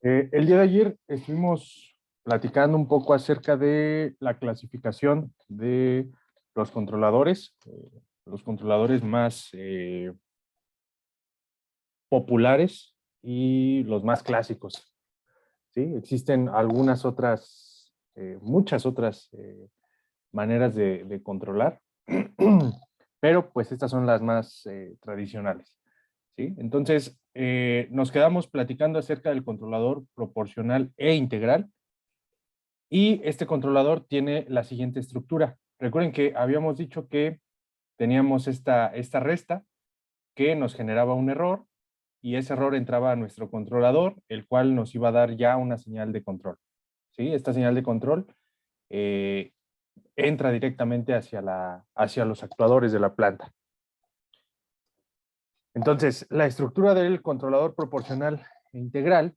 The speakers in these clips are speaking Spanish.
El día de ayer estuvimos platicando un poco acerca de la clasificación de los controladores más populares y los más clásicos. ¿Sí? Existen algunas otras, muchas otras maneras de controlar, pero pues estas son las más tradicionales. ¿Sí? Entonces, nos quedamos platicando acerca del controlador proporcional e integral. Y este controlador tiene la siguiente estructura. Recuerden que habíamos dicho que teníamos esta resta que nos generaba un error y ese error entraba a nuestro controlador, el cual nos iba a dar ya una señal de control. ¿Sí? Esta señal de control eh, entra directamente hacia los actuadores de la planta. Entonces, la estructura del controlador proporcional e integral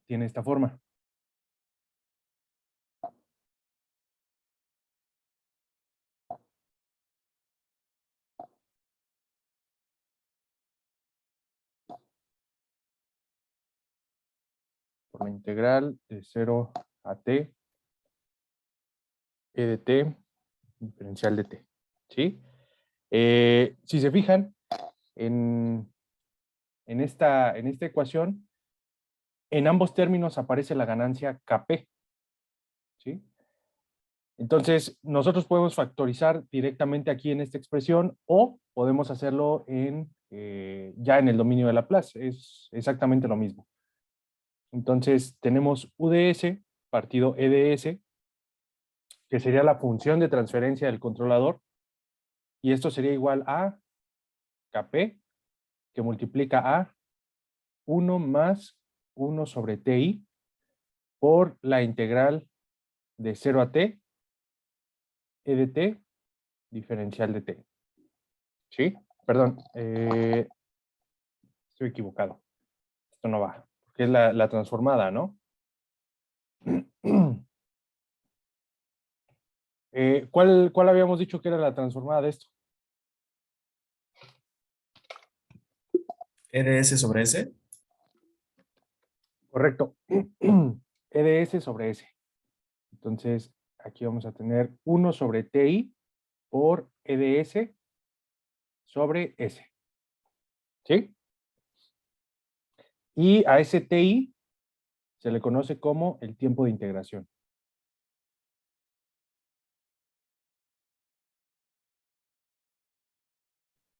tiene esta forma. Forma integral de 0 a t, e de t, diferencial de t. ¿Sí? Si se fijan, en, en esta ecuación, en ambos términos aparece la ganancia Kp. ¿Sí? Entonces, nosotros podemos factorizar directamente aquí en esta expresión o podemos hacerlo ya en el dominio de Laplace. Es exactamente lo mismo. Entonces, tenemos UDS partido EDS, que sería la función de transferencia del controlador, y esto sería igual a Kp, que multiplica a 1 más 1 sobre Ti por la integral de 0 a t, e de t, diferencial de t. ¿Sí? Perdón, estoy equivocado. Esto no va, porque es la transformada, ¿no? ¿Cuál habíamos dicho que era la transformada de esto? EDS sobre S. Correcto. EDS sobre S. Entonces, aquí vamos a tener 1 sobre TI por EDS sobre S. ¿Sí? Y a ese TI se le conoce como el tiempo de integración.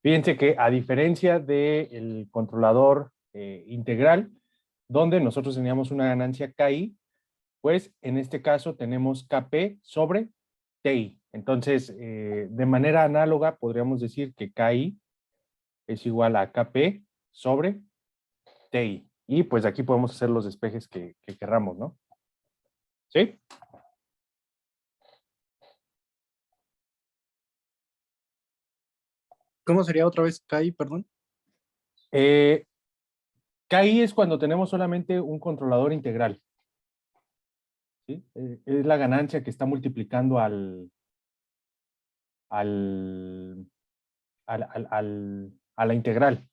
Fíjense que a diferencia del controlador integral, donde nosotros teníamos una ganancia KI, pues en este caso tenemos KP sobre TI. Entonces, de manera análoga, podríamos decir que KI es igual a KP sobre TI. Y pues aquí podemos hacer los despejes que querramos, ¿no? ¿Sí? ¿Cómo sería otra vez KI, perdón? KI es cuando tenemos solamente un controlador integral. ¿Sí? Es la ganancia que está multiplicando al, a la integral.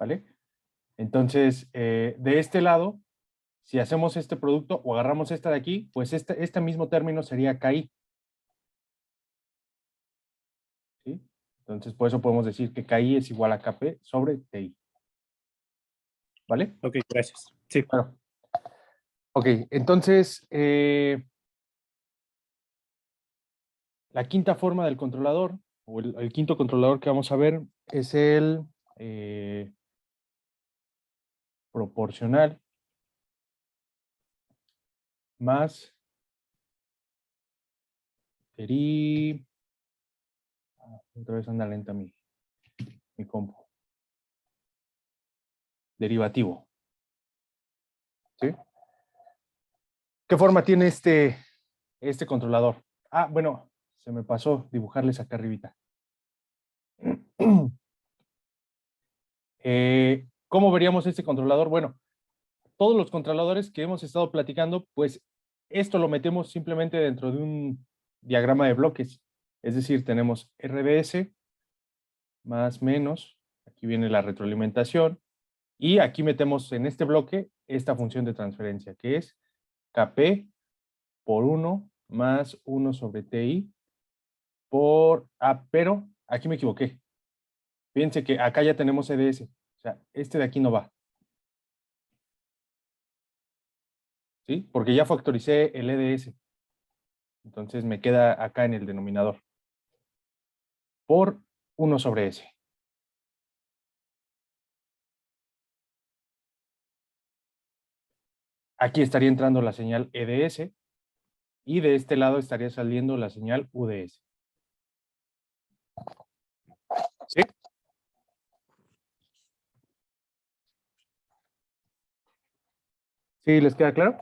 ¿Vale? Entonces, de este lado, si hacemos este producto o agarramos esta de aquí, pues este mismo término sería KI. ¿Sí? Entonces, por eso podemos decir que KI es igual a KP sobre TI. ¿Vale? Ok, gracias. Sí. Claro. Ok, entonces, la quinta forma del controlador, o el quinto controlador que vamos a ver, es el proporcional más otra vez anda lenta mi compu. Derivativo. ¿Sí? ¿Qué forma tiene este controlador? Ah, bueno, se me pasó dibujarles acá arribita. ¿Cómo veríamos este controlador? Bueno, todos los controladores que hemos estado platicando, pues esto lo metemos simplemente dentro de un diagrama de bloques. Es decir, tenemos RDS más menos, aquí viene la retroalimentación, Y aquí metemos en este bloque esta función de transferencia, que es Kp por 1 más 1 sobre Ti por... pero aquí me equivoqué. Fíjense que acá ya tenemos EDS. O sea, este de aquí no va. ¿Sí? Porque ya factoricé el EDS. Entonces me queda acá en el denominador. Por 1 sobre S. Aquí estaría entrando la señal EDS y de este lado estaría saliendo la señal UDS. ¿Sí? ¿Sí les queda claro?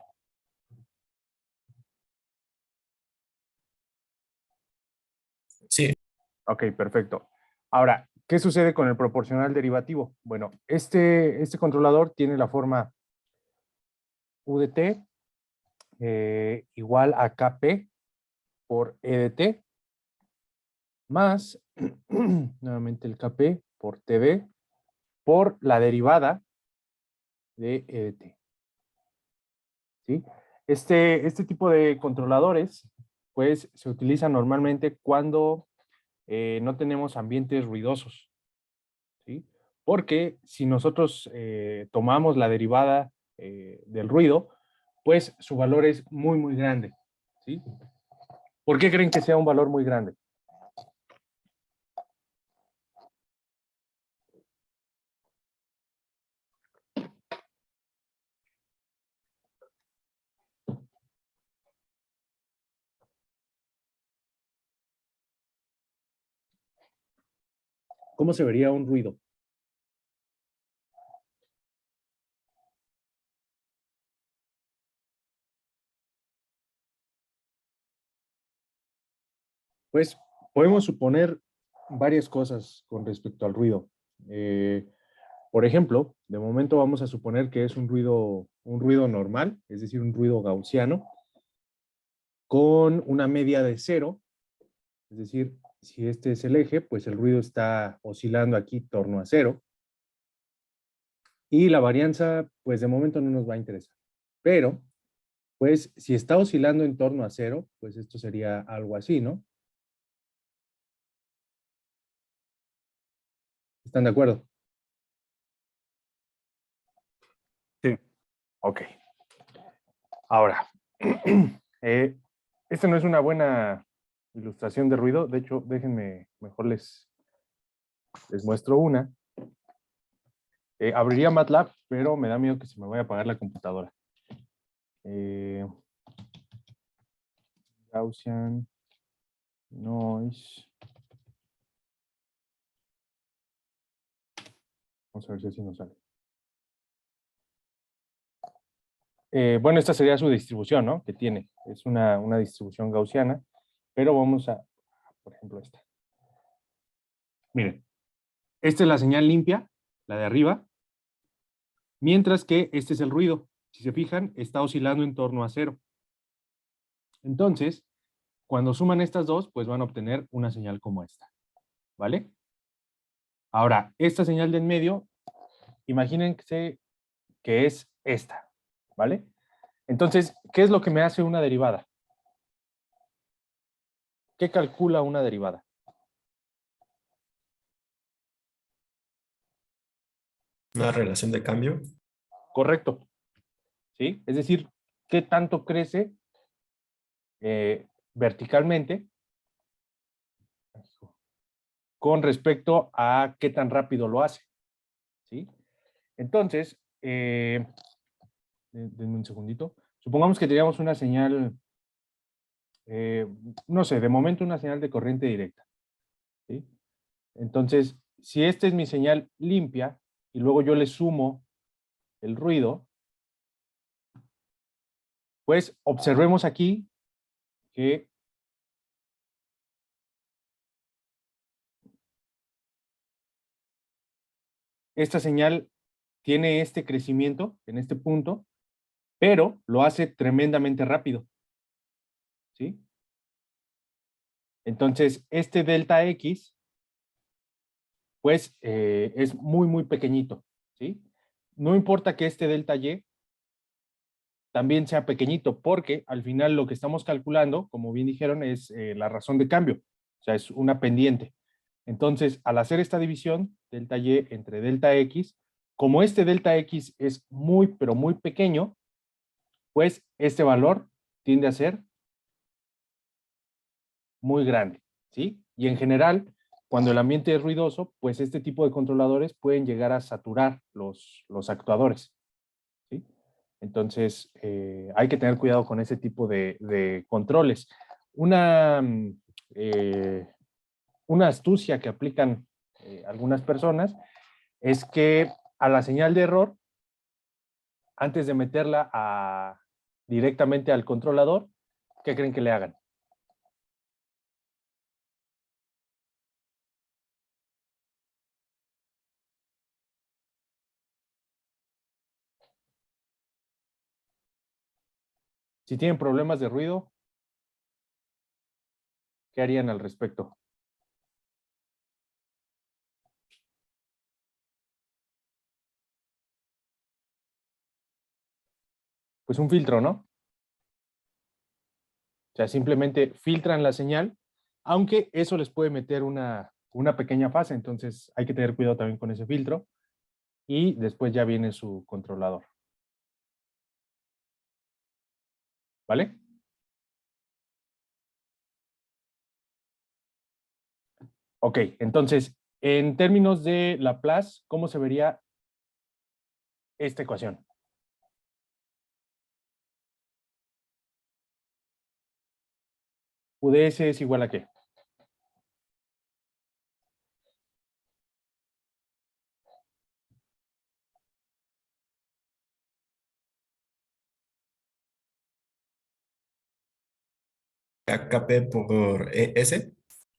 Sí. Ok, perfecto. Ahora, ¿qué sucede con el proporcional derivativo? Bueno, este controlador tiene la forma UDT igual a Kp por EDT más, nuevamente el Kp por Td por la derivada de EDT. ¿Sí? Este tipo de controladores, pues, se utilizan normalmente cuando no tenemos ambientes ruidosos, ¿sí? Porque si nosotros tomamos la derivada del ruido, pues su valor es muy, muy grande, ¿sí? ¿Por qué creen que sea un valor muy grande? ¿Cómo se vería un ruido? Pues podemos suponer varias cosas con respecto al ruido. Por ejemplo, de momento vamos a suponer que es un ruido normal, es decir, un ruido gaussiano, con una media de 0, es decir, si este es el eje, pues el ruido está oscilando aquí en torno a 0. Y la varianza, pues de momento no nos va a interesar. Pero, pues si está oscilando en torno a 0, pues esto sería algo así, ¿no? ¿Están de acuerdo? Sí. Ok. Ahora, esta no es una buena ilustración de ruido. De hecho, déjenme, mejor les muestro una. Abriría MATLAB, pero me da miedo que se me vaya a apagar la computadora. Gaussian noise. Vamos a ver si así nos sale. Bueno, esta sería su distribución, ¿no? Que tiene. Es una distribución gaussiana, pero vamos a, por ejemplo, esta. Miren, esta es la señal limpia, la de arriba, mientras que este es el ruido. Si se fijan, está oscilando en torno a 0. Entonces, cuando suman estas dos, pues van a obtener una señal como esta, ¿vale? Ahora, esta señal de en medio, imagínense que es esta, ¿vale? Entonces, ¿qué es lo que me hace una derivada? ¿Qué calcula una derivada? Una relación de cambio. Correcto, ¿sí? Es decir, ¿qué tanto crece verticalmente con respecto a qué tan rápido lo hace, ¿sí? Entonces, denme un segundito. Supongamos que teníamos una señal, no sé, de momento una señal de corriente directa, ¿sí? Entonces, si esta es mi señal limpia y luego yo le sumo el ruido, pues observemos aquí que esta señal tiene este crecimiento en este punto, pero lo hace tremendamente rápido, ¿sí? Entonces, este delta X, pues, es muy, muy pequeñito, ¿sí? no importa que este delta Y también sea pequeñito, porque al final lo que estamos calculando, como bien dijeron, es la razón de cambio, o sea, es una pendiente. Entonces, al hacer esta división, delta Y entre delta X, como este delta X es muy, pero muy pequeño, pues este valor tiende a ser muy grande, ¿sí? Y en general, cuando el ambiente es ruidoso, pues este tipo de controladores pueden llegar a saturar los actuadores, ¿sí? Entonces, hay que tener cuidado con ese tipo de controles. Una, una astucia que aplican algunas personas es que a la señal de error, antes de meterla directamente al controlador, ¿qué creen que le hagan? Si tienen problemas de ruido, ¿qué harían al respecto? Pues un filtro, ¿no? O sea, simplemente filtran la señal, aunque eso les puede meter una pequeña fase, entonces hay que tener cuidado también con ese filtro y después ya viene su controlador. ¿Vale? Ok, entonces, en términos de Laplace, ¿cómo se vería esta ecuación? UDS es igual a ¿qué? KP por S,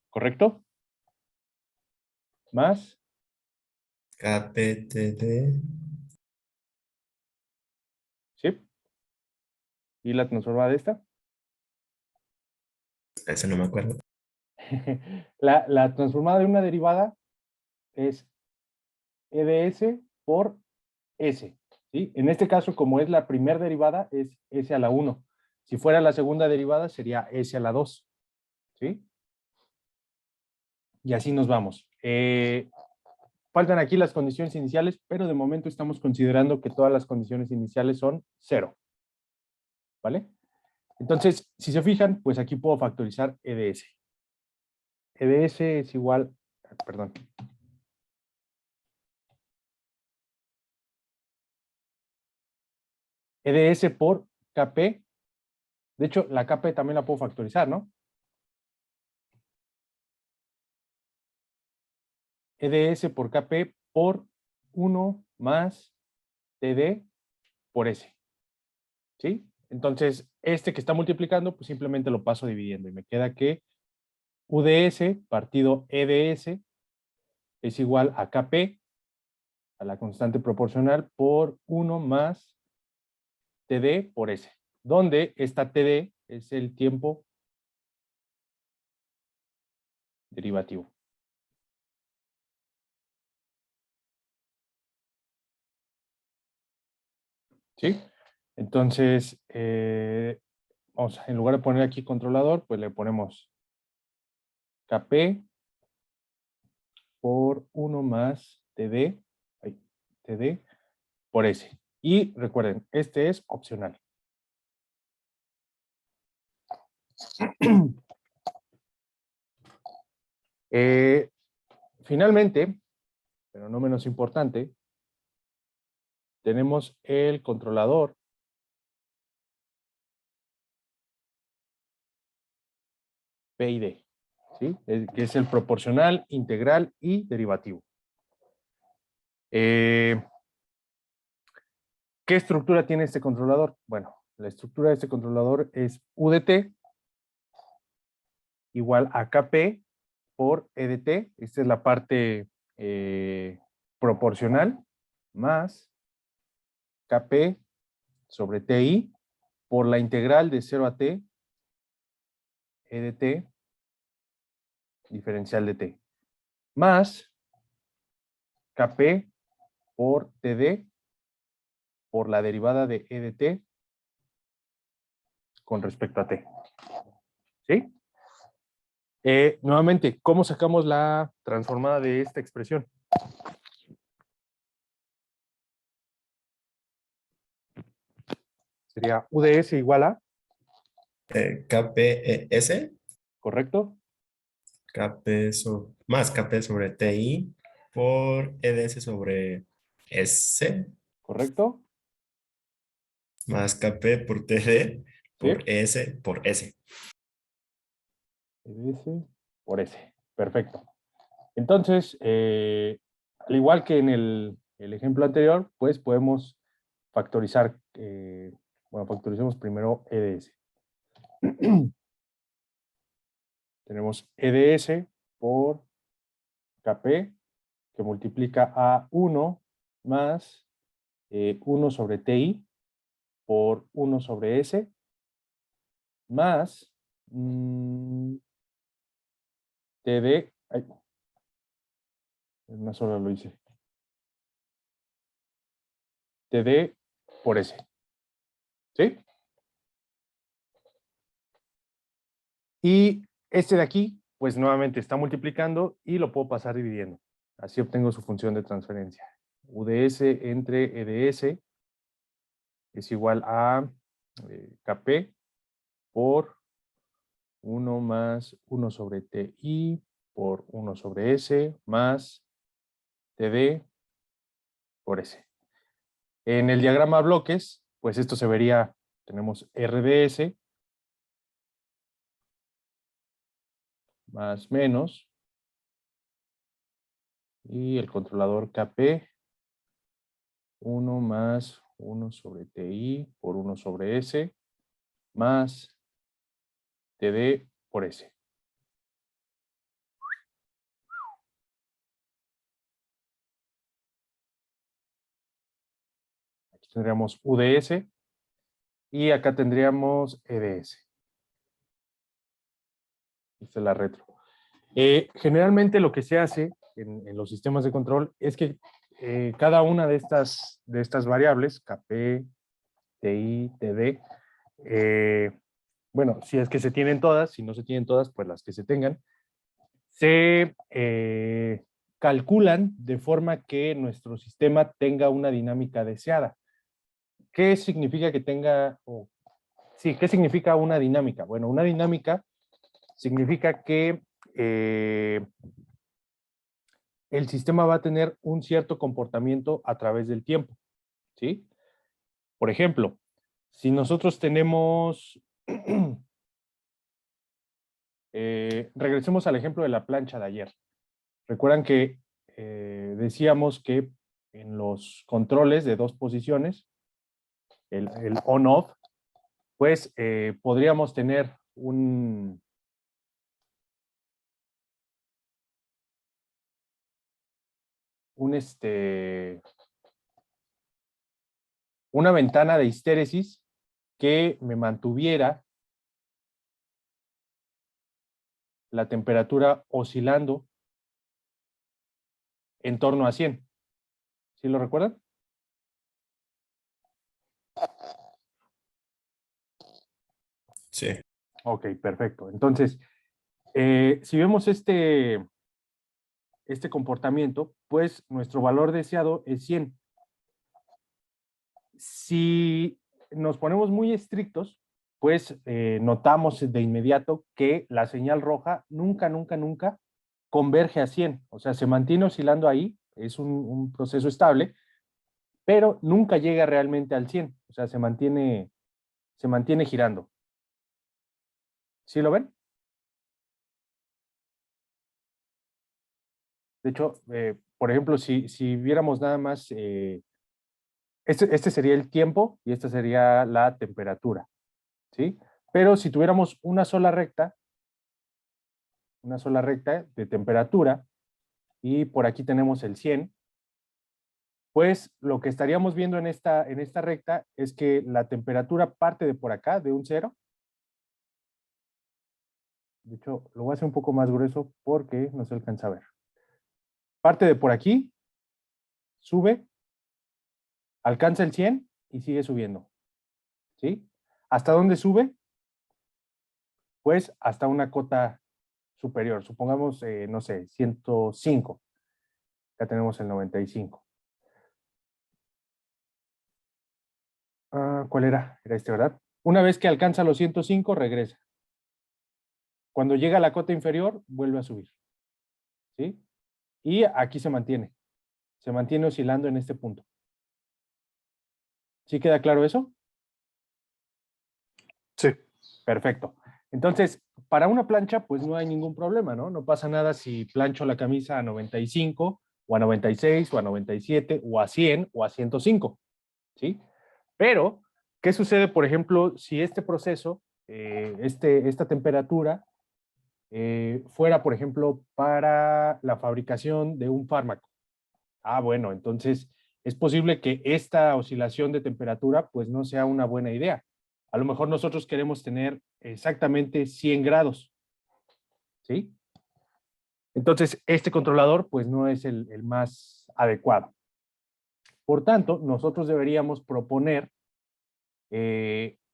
¿Correcto? Más, KPTD, ¿sí? ¿Y la transformada de esta? eso no me acuerdo. La transformada de una derivada es EDS por S, ¿sí? En este caso, como es la primera derivada, es S a la 1. Si fuera la segunda derivada, sería S a la 2, ¿sí? Y así nos vamos. Faltan aquí las condiciones iniciales, pero de momento estamos considerando que todas las condiciones iniciales son 0, ¿vale? Entonces, si se fijan, pues aquí puedo factorizar EDS. EDS es igual, perdón. EDS por KP. De hecho, la KP también la puedo factorizar, ¿no? EDS por KP por 1 más TD por S, ¿sí? Entonces, este que está multiplicando, pues simplemente lo paso dividiendo y me queda que UDS partido EDS es igual a KP, a la constante proporcional, por 1 más TD por S, donde esta TD es el tiempo derivativo. ¿Sí? Entonces, vamos, en lugar de poner aquí controlador, pues le ponemos KP por 1 más TD, TD por S. Y recuerden, este es opcional. Finalmente, pero no menos importante, tenemos el controlador P y D, ¿sí? Que es el proporcional, integral y derivativo. ¿Qué estructura tiene este controlador? Bueno, la estructura de este controlador es UDT igual a KP por EDT. Esta es la parte proporcional más KP sobre TI por la integral de 0 a T EDT diferencial de T más KP por TD por la derivada de E de t con respecto a t. ¿Sí? Nuevamente, ¿cómo sacamos la transformada de esta expresión? Sería U de S igual a, KPS, ¿correcto? más KP sobre TI por EDS sobre S, ¿Correcto? más KP por TD ¿Sí? por ES por S. S por S. Perfecto. Entonces, al igual que en el ejemplo anterior, pues podemos factorizar, bueno, factoricemos primero E de S. Tenemos E de S por KP, que multiplica a 1 más 1 sobre TI por 1 sobre S, más TD, ay, en una sola lo hice, TD por S. ¿Sí? Y este de aquí, pues nuevamente está multiplicando y lo puedo pasar dividiendo. Así obtengo su función de transferencia. U de S entre E de S es igual a KP por 1 más 1 sobre TI por 1 sobre S más TD por S. En el diagrama bloques, pues esto se vería, tenemos R de S más menos y el controlador KP 1 más 1 sobre TI por 1 sobre S más TD por S. Aquí tendríamos U de S y acá tendríamos E de S. Esta es la retro. Generalmente lo que se hace en los sistemas de control es que cada una de estas variables, KP, TI, TD, bueno, si es que se tienen todas, si no se tienen todas, pues las que se tengan, se calculan de forma que nuestro sistema tenga una dinámica deseada. ¿Qué significa que tenga, sí, qué significa una dinámica? Bueno, una dinámica significa que el sistema va a tener un cierto comportamiento a través del tiempo, ¿sí? Por ejemplo, si nosotros tenemos, regresemos al ejemplo de la plancha de ayer. Recuerdan que decíamos que en los controles de dos posiciones, el on-off, pues podríamos tener una ventana de histéresis que me mantuviera la temperatura oscilando en torno a 100. ¿Sí lo recuerdan? Sí. Ok, perfecto. Entonces, si vemos este comportamiento, pues nuestro valor deseado es 100. Si nos ponemos muy estrictos, pues notamos de inmediato que la señal roja nunca, nunca, nunca converge a 100. O sea, se mantiene oscilando ahí, es un proceso estable, pero nunca llega realmente al 100. O sea, se mantiene girando. ¿Sí lo ven? De hecho, por ejemplo, si viéramos nada más, este sería el tiempo y esta sería la temperatura, ¿sí? Pero si tuviéramos una sola recta de temperatura, y por aquí tenemos el 100, pues lo que estaríamos viendo en esta recta es que la temperatura parte de por acá, de un 0. De hecho, lo voy a hacer un poco más grueso porque no se alcanza a ver. Parte de por aquí, sube, alcanza el 100 y sigue subiendo. ¿Sí? ¿Hasta dónde sube? Pues hasta una cota superior. Supongamos, no sé, 105. Ya tenemos el 95. ¿Cuál era? Era este, ¿verdad? Una vez que alcanza los 105, regresa. Cuando llega a la cota inferior, vuelve a subir. ¿Sí? Y aquí se mantiene. Se mantiene oscilando en este punto. ¿Sí queda claro eso? Sí. Perfecto. Entonces, para una plancha, pues no hay ningún problema, ¿no? No pasa nada si plancho la camisa a 95, o a 96, o a 97, o a 100, o a 105, ¿sí? Pero, ¿qué sucede, por ejemplo, si este proceso, esta temperatura, fuera, por ejemplo, para la fabricación de un fármaco? Bueno, entonces es posible que esta oscilación de temperatura pues no sea una buena idea. A lo mejor nosotros queremos tener exactamente 100 grados, ¿sí? Entonces este controlador pues no es el más adecuado. Por tanto, nosotros deberíamos proponer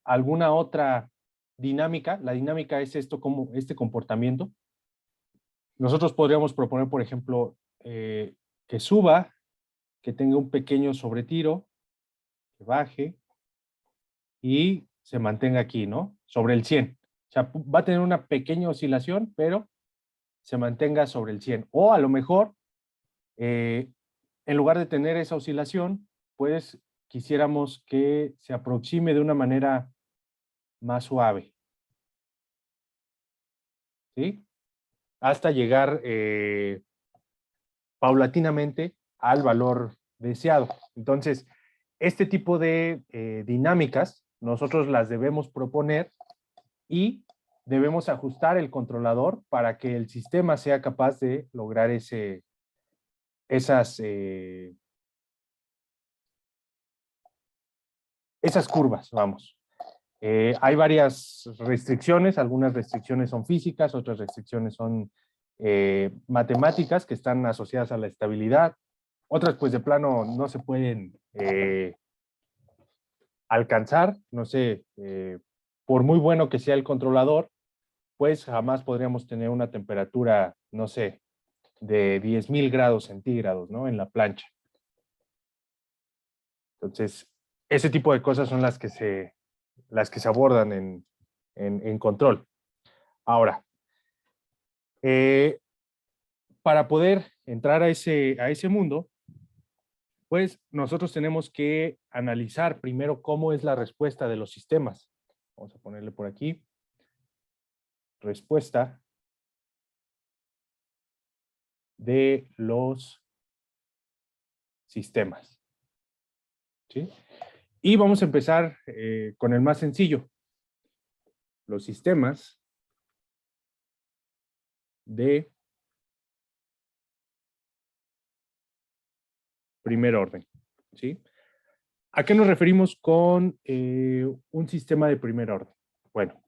alguna otra dinámica. La dinámica es esto, como este comportamiento. Nosotros podríamos proponer, por ejemplo, que suba, que tenga un pequeño sobretiro, que baje y se mantenga aquí, ¿no? Sobre el 100. O sea, va a tener una pequeña oscilación, pero se mantenga sobre el 100. O a lo mejor, en lugar de tener esa oscilación, pues quisiéramos que se aproxime de una manera más suave, ¿sí? Hasta llegar paulatinamente al valor deseado. Entonces, este tipo de dinámicas nosotros las debemos proponer y debemos ajustar el controlador para que el sistema sea capaz de lograr esas curvas, vamos. Hay varias restricciones, algunas restricciones son físicas, otras restricciones son matemáticas que están asociadas a la estabilidad, otras pues de plano no se pueden alcanzar, no sé, por muy bueno que sea el controlador, pues jamás podríamos tener una temperatura, no sé, de 10,000 grados centígrados, ¿no? En la plancha. Entonces, ese tipo de cosas son las que se abordan en control. Ahora, para poder entrar a ese mundo, pues nosotros tenemos que analizar primero cómo es la respuesta de los sistemas. Vamos a ponerle por aquí. Respuesta de los sistemas. ¿Sí? Y vamos a empezar con el más sencillo. Los sistemas de primer orden. ¿Sí? ¿A qué nos referimos con un sistema de primer orden? Bueno,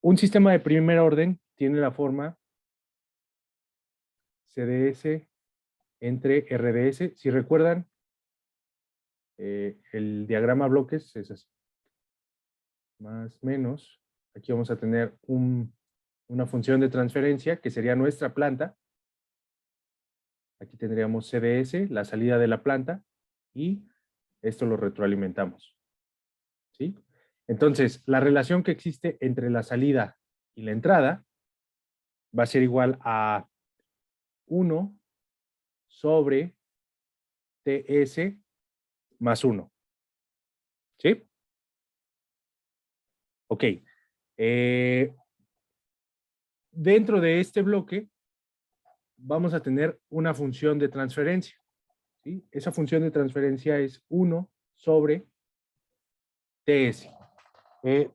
un sistema de primer orden tiene la forma CDS entre RDS. Si recuerdan, el diagrama bloques es así. Más menos. Aquí vamos a tener una función de transferencia que sería nuestra planta. Aquí tendríamos CDS, la salida de la planta, y esto lo retroalimentamos. ¿Sí? Entonces, la relación que existe entre la salida y la entrada va a ser igual a 1 sobre TS más 1. ¿Sí? Ok. Dentro de este bloque vamos a tener una función de transferencia. ¿Sí? Esa función de transferencia es 1 sobre TS.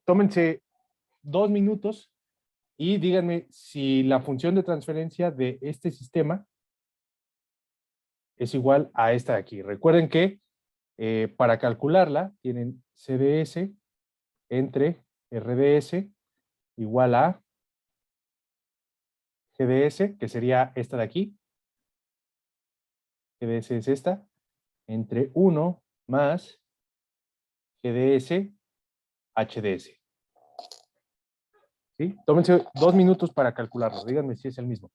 Tómense 2 minutos y díganme si la función de transferencia de este sistema es igual a esta de aquí. Recuerden que para calcularla tienen CDS entre RDS igual a GDS, que sería esta de aquí. GDS es esta, entre 1 más GDS, HDS. ¿Sí? Tómense 2 minutos para calcularlo. Díganme si es el mismo.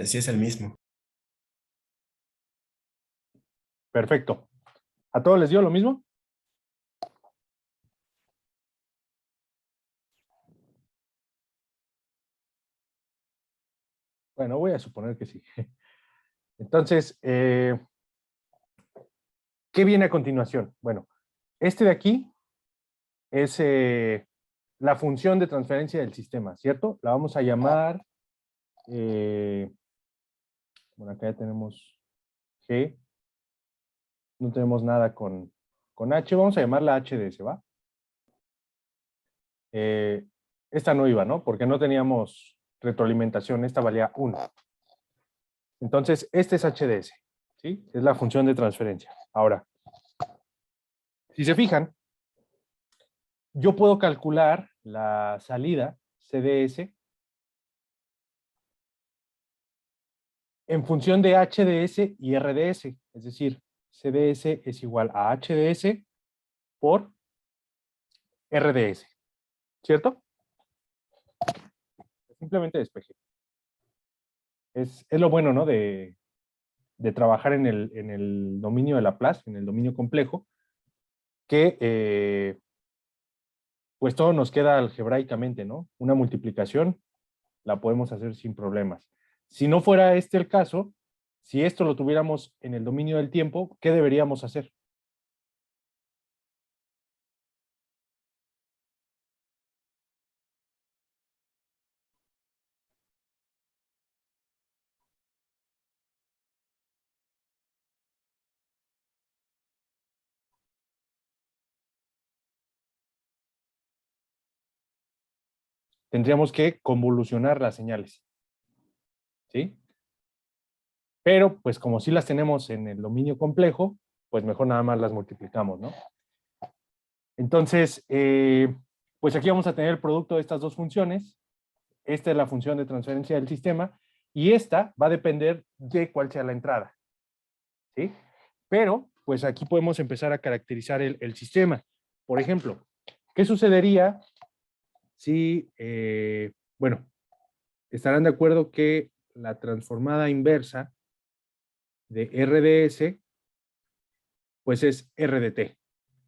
Sí es el mismo. Perfecto. ¿A todos les dio lo mismo? Bueno, voy a suponer que sí. Entonces, ¿qué viene a continuación? Bueno, este de aquí es la función de transferencia del sistema, ¿cierto? La vamos a llamar, bueno, acá ya tenemos G, no tenemos nada con H, vamos a llamarla HDS, ¿va? Esta no iba, ¿no? Porque no teníamos retroalimentación, esta valía 1. Entonces, este es HDS, ¿sí? Es la función de transferencia. Ahora, si se fijan, yo puedo calcular la salida CDS en función de HDS y RDS, es decir, CDS es igual a HDS por RDS, ¿cierto? Simplemente despeje. Es lo bueno, ¿no? De trabajar en el dominio de Laplace, en el dominio complejo, que pues todo nos queda algebraicamente, ¿no? Una multiplicación la podemos hacer sin problemas. Si no fuera este el caso, si esto lo tuviéramos en el dominio del tiempo, ¿qué deberíamos hacer? Tendríamos que convolucionar las señales, ¿sí? Pero, pues como sí las tenemos en el dominio complejo, pues mejor nada más las multiplicamos, ¿no? Entonces, pues aquí vamos a tener el producto de estas dos funciones. Esta es la función de transferencia del sistema y esta va a depender de cuál sea la entrada, ¿sí? Pero, pues aquí podemos empezar a caracterizar el sistema. Por ejemplo, ¿qué sucedería si, bueno, estarán de acuerdo que la transformada inversa de RDS, pues es RDT,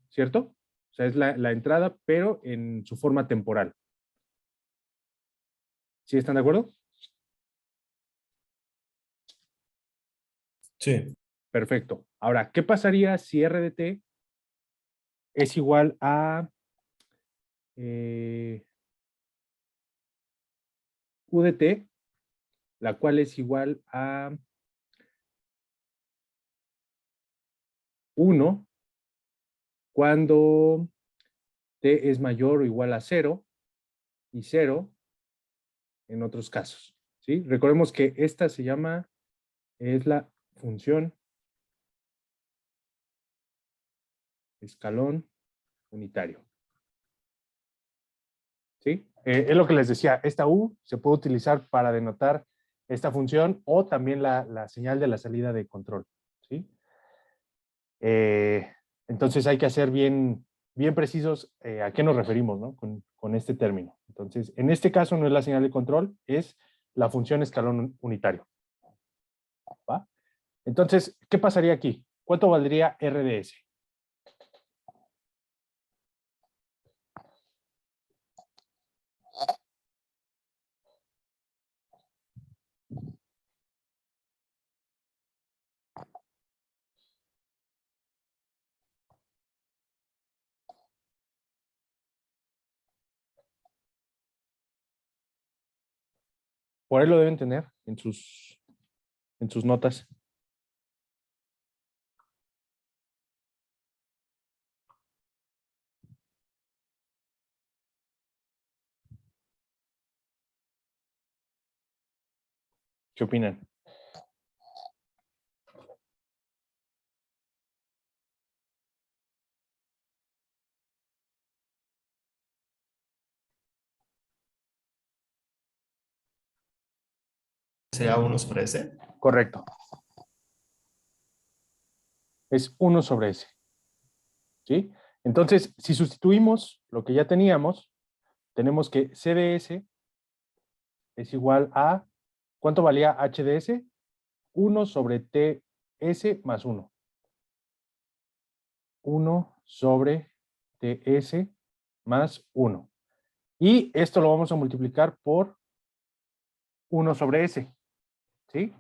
¿cierto? O sea, es la entrada, pero en su forma temporal. ¿Sí están de acuerdo? Sí. Perfecto. Ahora, ¿qué pasaría si RDT es igual a UDT, la cual es igual a 1 cuando t es mayor o igual a 0 y 0 en otros casos, ¿sí? Recordemos que esta se llama, es la función escalón unitario, ¿sí? Es lo que les decía, esta U se puede utilizar para denotar esta función o también la señal de la salida de control, ¿sí? Entonces hay que hacer bien precisos a qué nos referimos, ¿no? Con este término. Entonces, en este caso no es la señal de control, es la función escalón unitario, ¿va? Entonces, ¿qué pasaría aquí? ¿Cuánto valdría RDS? Por ahí lo deben tener en sus notas. ¿Qué opinan? ¿Sea 1 sobre S? Correcto. Es 1 sobre S. ¿Sí? Entonces, si sustituimos lo que ya teníamos, tenemos que C de S es igual a, ¿cuánto valía H de S? 1 sobre TS más 1. 1 sobre TS más 1. Y esto lo vamos a multiplicar por 1 sobre S. ¿Sí?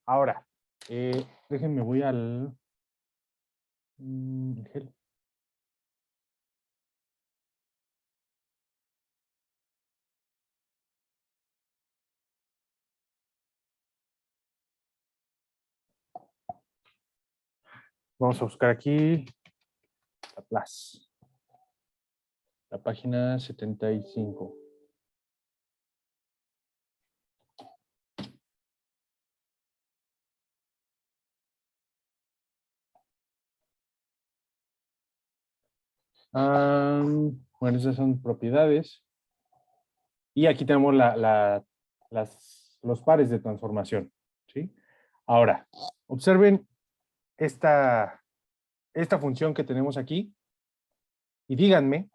Ahora, déjenme, voy al... Ángel. Vamos a buscar aquí la página 75. Bueno, esas son propiedades. Y aquí tenemos los pares de transformación. ¿Sí? Ahora, observen esta función que tenemos aquí y díganme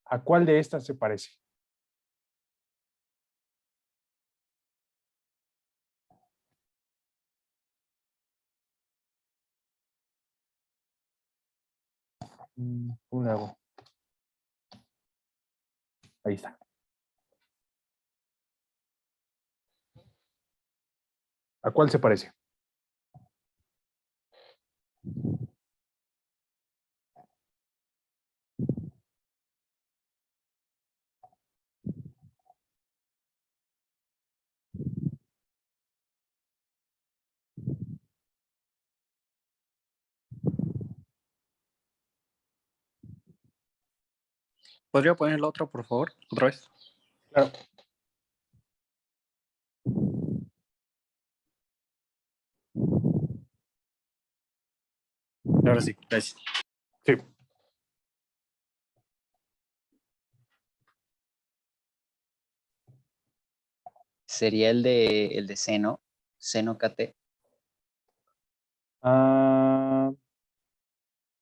a cuál de estas se parece. ¿Cómo le hago? Ahí está. ¿A cuál se parece? ¿Podría poner la otra, por favor? Otra vez. Claro. Ahora sí, gracias. Sí. Sería el de seno, seno KT.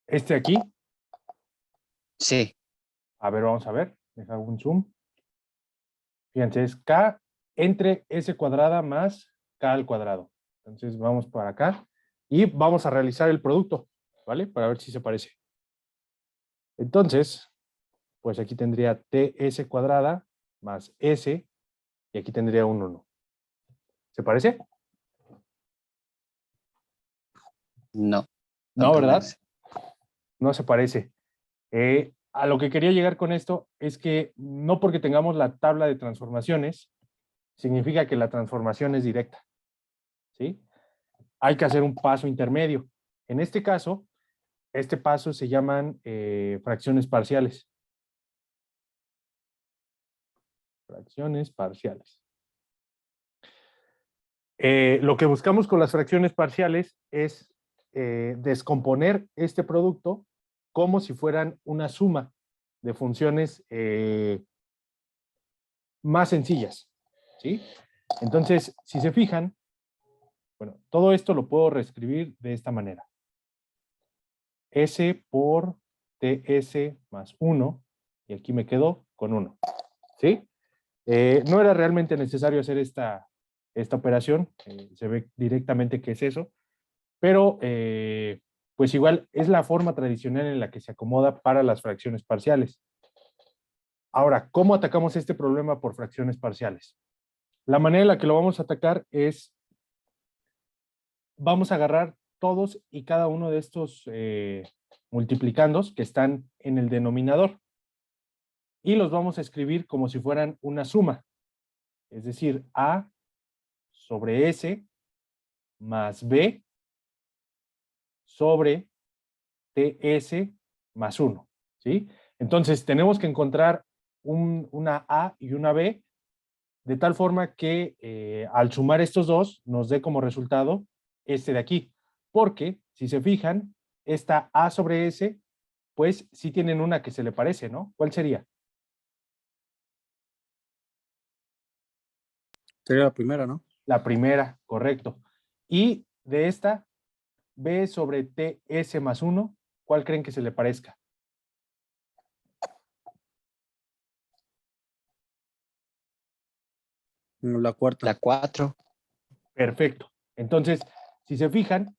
Este aquí. Sí, A ver, vamos a ver. Deja un zoom. Fíjense, es K entre S cuadrada más K al cuadrado. Entonces vamos para acá y vamos a realizar el producto, ¿vale? Para ver si se parece. Entonces, pues aquí tendría TS cuadrada más S y aquí tendría un 1. ¿Se parece? no. No, Falta ¿verdad? más. No se parece. A lo que quería llegar con esto es que no porque tengamos la tabla de transformaciones, significa que la transformación es directa. ¿Sí? Hay que hacer un paso intermedio. En este caso, este paso se llaman fracciones parciales. Fracciones parciales. Lo que buscamos con las fracciones parciales es descomponer este producto como si fueran una suma de funciones más sencillas. ¿Sí? Entonces, si se fijan, bueno, todo esto lo puedo reescribir de esta manera. S por TS más 1, y aquí me quedo con 1. ¿Sí? No era realmente necesario hacer esta operación, se ve directamente que es eso, pero pues igual es la forma tradicional en la que se acomoda para las fracciones parciales. Ahora, ¿cómo atacamos este problema por fracciones parciales? La manera en la que lo vamos a atacar es, vamos a agarrar todos y cada uno de estos multiplicandos que están en el denominador y los vamos a escribir como si fueran una suma. Es decir, A sobre S más B sobre TS más 1, ¿sí? Entonces, tenemos que encontrar una A y una B de tal forma que al sumar estos dos nos dé como resultado este de aquí. Porque, si se fijan, esta A sobre S, pues sí tienen una que se le parece, ¿no? ¿Cuál sería? Sería la primera, ¿no? La primera, correcto. Y de esta, B sobre TS más 1, ¿cuál creen que se le parezca? La cuarta. La 4. Perfecto. Entonces, si se fijan,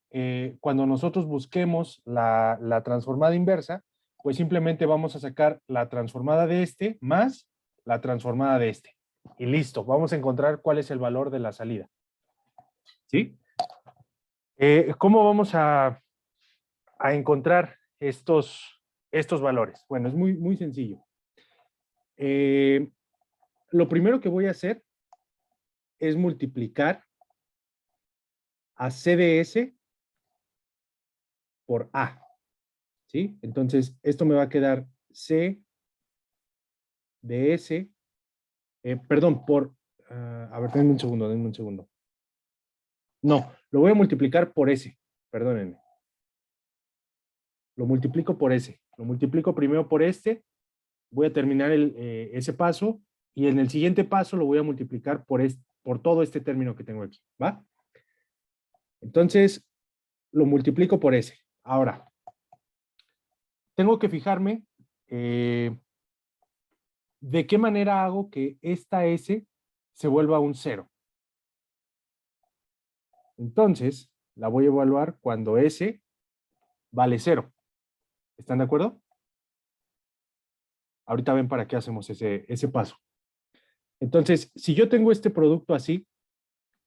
cuando nosotros busquemos la transformada inversa, pues simplemente vamos a sacar la transformada de este más la transformada de este. Y listo, vamos a encontrar cuál es el valor de la salida. ¿Sí? ¿Cómo vamos a encontrar estos valores? Bueno, es muy sencillo. Lo primero que voy a hacer es multiplicar a CDS por A. ¿Sí? Entonces, esto me va a quedar C de S, perdón, a ver, denme un segundo. No, lo voy a multiplicar por S, perdónenme. Lo multiplico por S. Lo multiplico primero por este, voy a terminar ese paso, y en el siguiente paso lo voy a multiplicar por todo este término que tengo aquí, ¿va? Entonces, lo multiplico por S. Ahora, tengo que fijarme de qué manera hago que esta S se vuelva un 0. Entonces, la voy a evaluar cuando S vale 0. ¿Están de acuerdo? Ahorita ven para qué hacemos ese paso. Entonces, si yo tengo este producto así,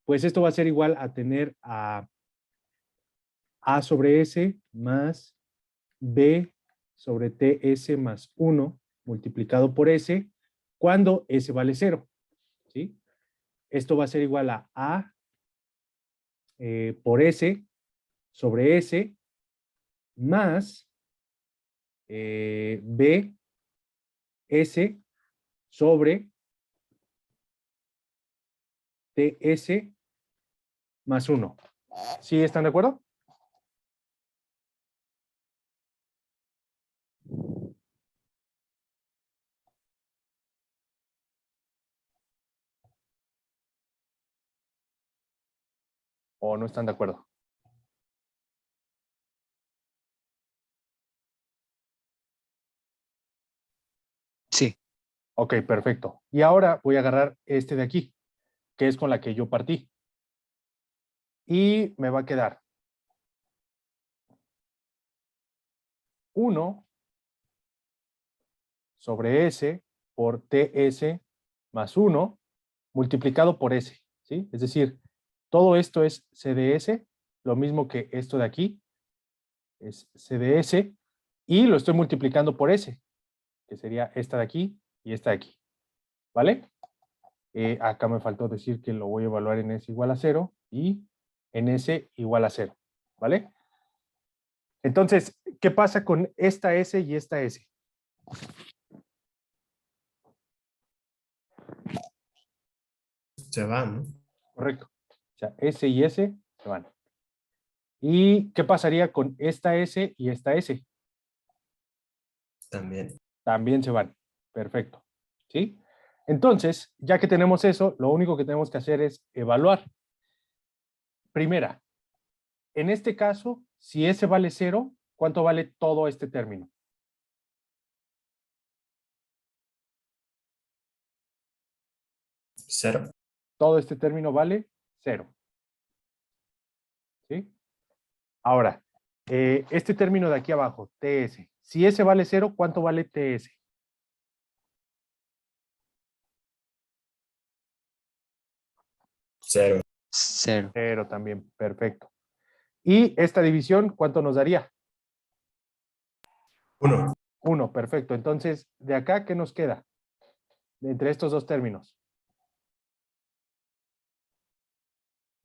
pues esto va a ser igual a tener a sobre S más B sobre TS más 1 multiplicado por S cuando S vale 0. ¿Sí? Esto va a ser igual a por S sobre S más B S sobre TS más 1. ¿Sí están de acuerdo? ¿O no están de acuerdo? Sí. Ok, perfecto. Y ahora voy a agarrar este de aquí, que es con la que yo partí. Y me va a quedar 1 sobre S por TS más 1 multiplicado por S, ¿sí? Es decir, todo esto es CDS, lo mismo que esto de aquí, es CDS, y lo estoy multiplicando por S, que sería esta de aquí y esta de aquí, ¿vale? Acá me faltó decir que lo voy a evaluar en S igual a 0 y en S igual a 0, ¿vale? Entonces, ¿qué pasa con esta S y esta S? Se van, ¿no? Correcto. O sea, S y S se van. ¿Y qué pasaría con esta S y esta S? También. También se van. Perfecto. ¿Sí? Entonces, ya que tenemos eso, lo único que tenemos que hacer es evaluar. Primera, en este caso, si S vale 0, ¿cuánto vale todo este término? Cero. Todo este término vale 0. ¿Sí? Ahora, este término de aquí abajo, TS. Si S vale 0, ¿cuánto vale TS? Cero. 0. 0 también. Perfecto. Y esta división, ¿cuánto nos daría? Uno. 1, perfecto. Entonces, de acá, ¿qué nos queda? Entre estos dos términos.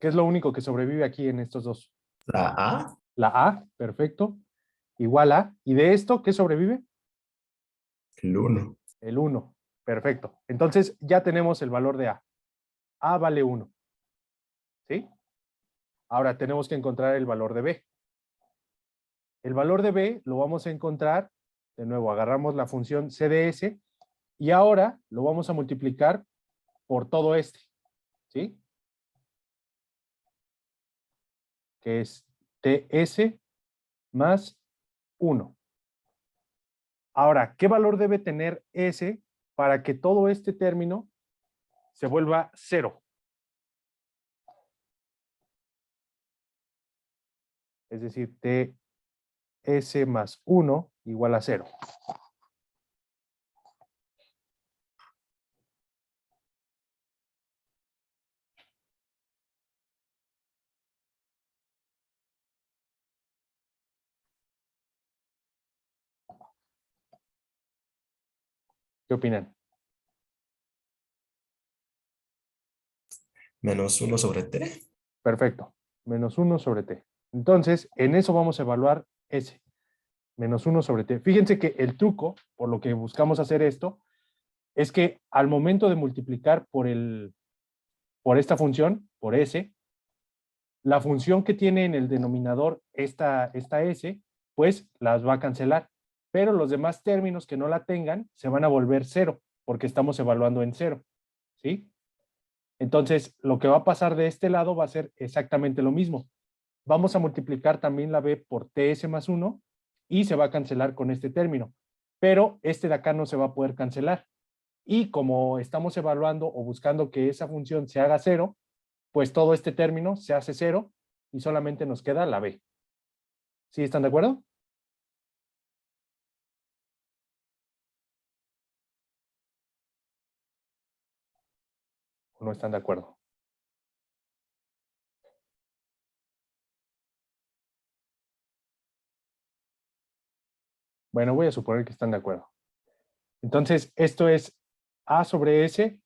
¿Qué es lo único que sobrevive aquí en estos dos? La A, La A, perfecto, igual a. ¿Y de esto qué sobrevive? el 1. El 1, perfecto. Entonces ya tenemos el valor de A. A vale 1, ¿sí? Ahora tenemos que encontrar el valor de B. El valor de B lo vamos a encontrar, de nuevo, agarramos la función CDS y ahora lo vamos a multiplicar por todo este, ¿sí? Que es TS más 1. Ahora, ¿qué valor debe tener S para que todo este término se vuelva 0? Es decir, TS más 1 igual a 0. ¿Qué opinan? Menos 1 sobre T. Perfecto. Menos 1 sobre T. Entonces, en eso vamos a evaluar S. Menos 1 sobre T. Fíjense que el truco, por lo que buscamos hacer esto, es que al momento de multiplicar por esta función, por S, la función que tiene en el denominador esta S, pues las va a cancelar. Pero los demás términos que no la tengan se van a volver 0, porque estamos evaluando en 0. ¿Sí? Entonces, lo que va a pasar de este lado va a ser exactamente lo mismo. Vamos a multiplicar también la B por TS más 1 y se va a cancelar con este término. Pero este de acá no se va a poder cancelar. Y como estamos evaluando o buscando que esa función se haga 0, pues todo este término se hace 0 y solamente nos queda la B. ¿Sí están de acuerdo? ¿O no están de acuerdo? Bueno, voy a suponer que están de acuerdo. Entonces, esto es A sobre S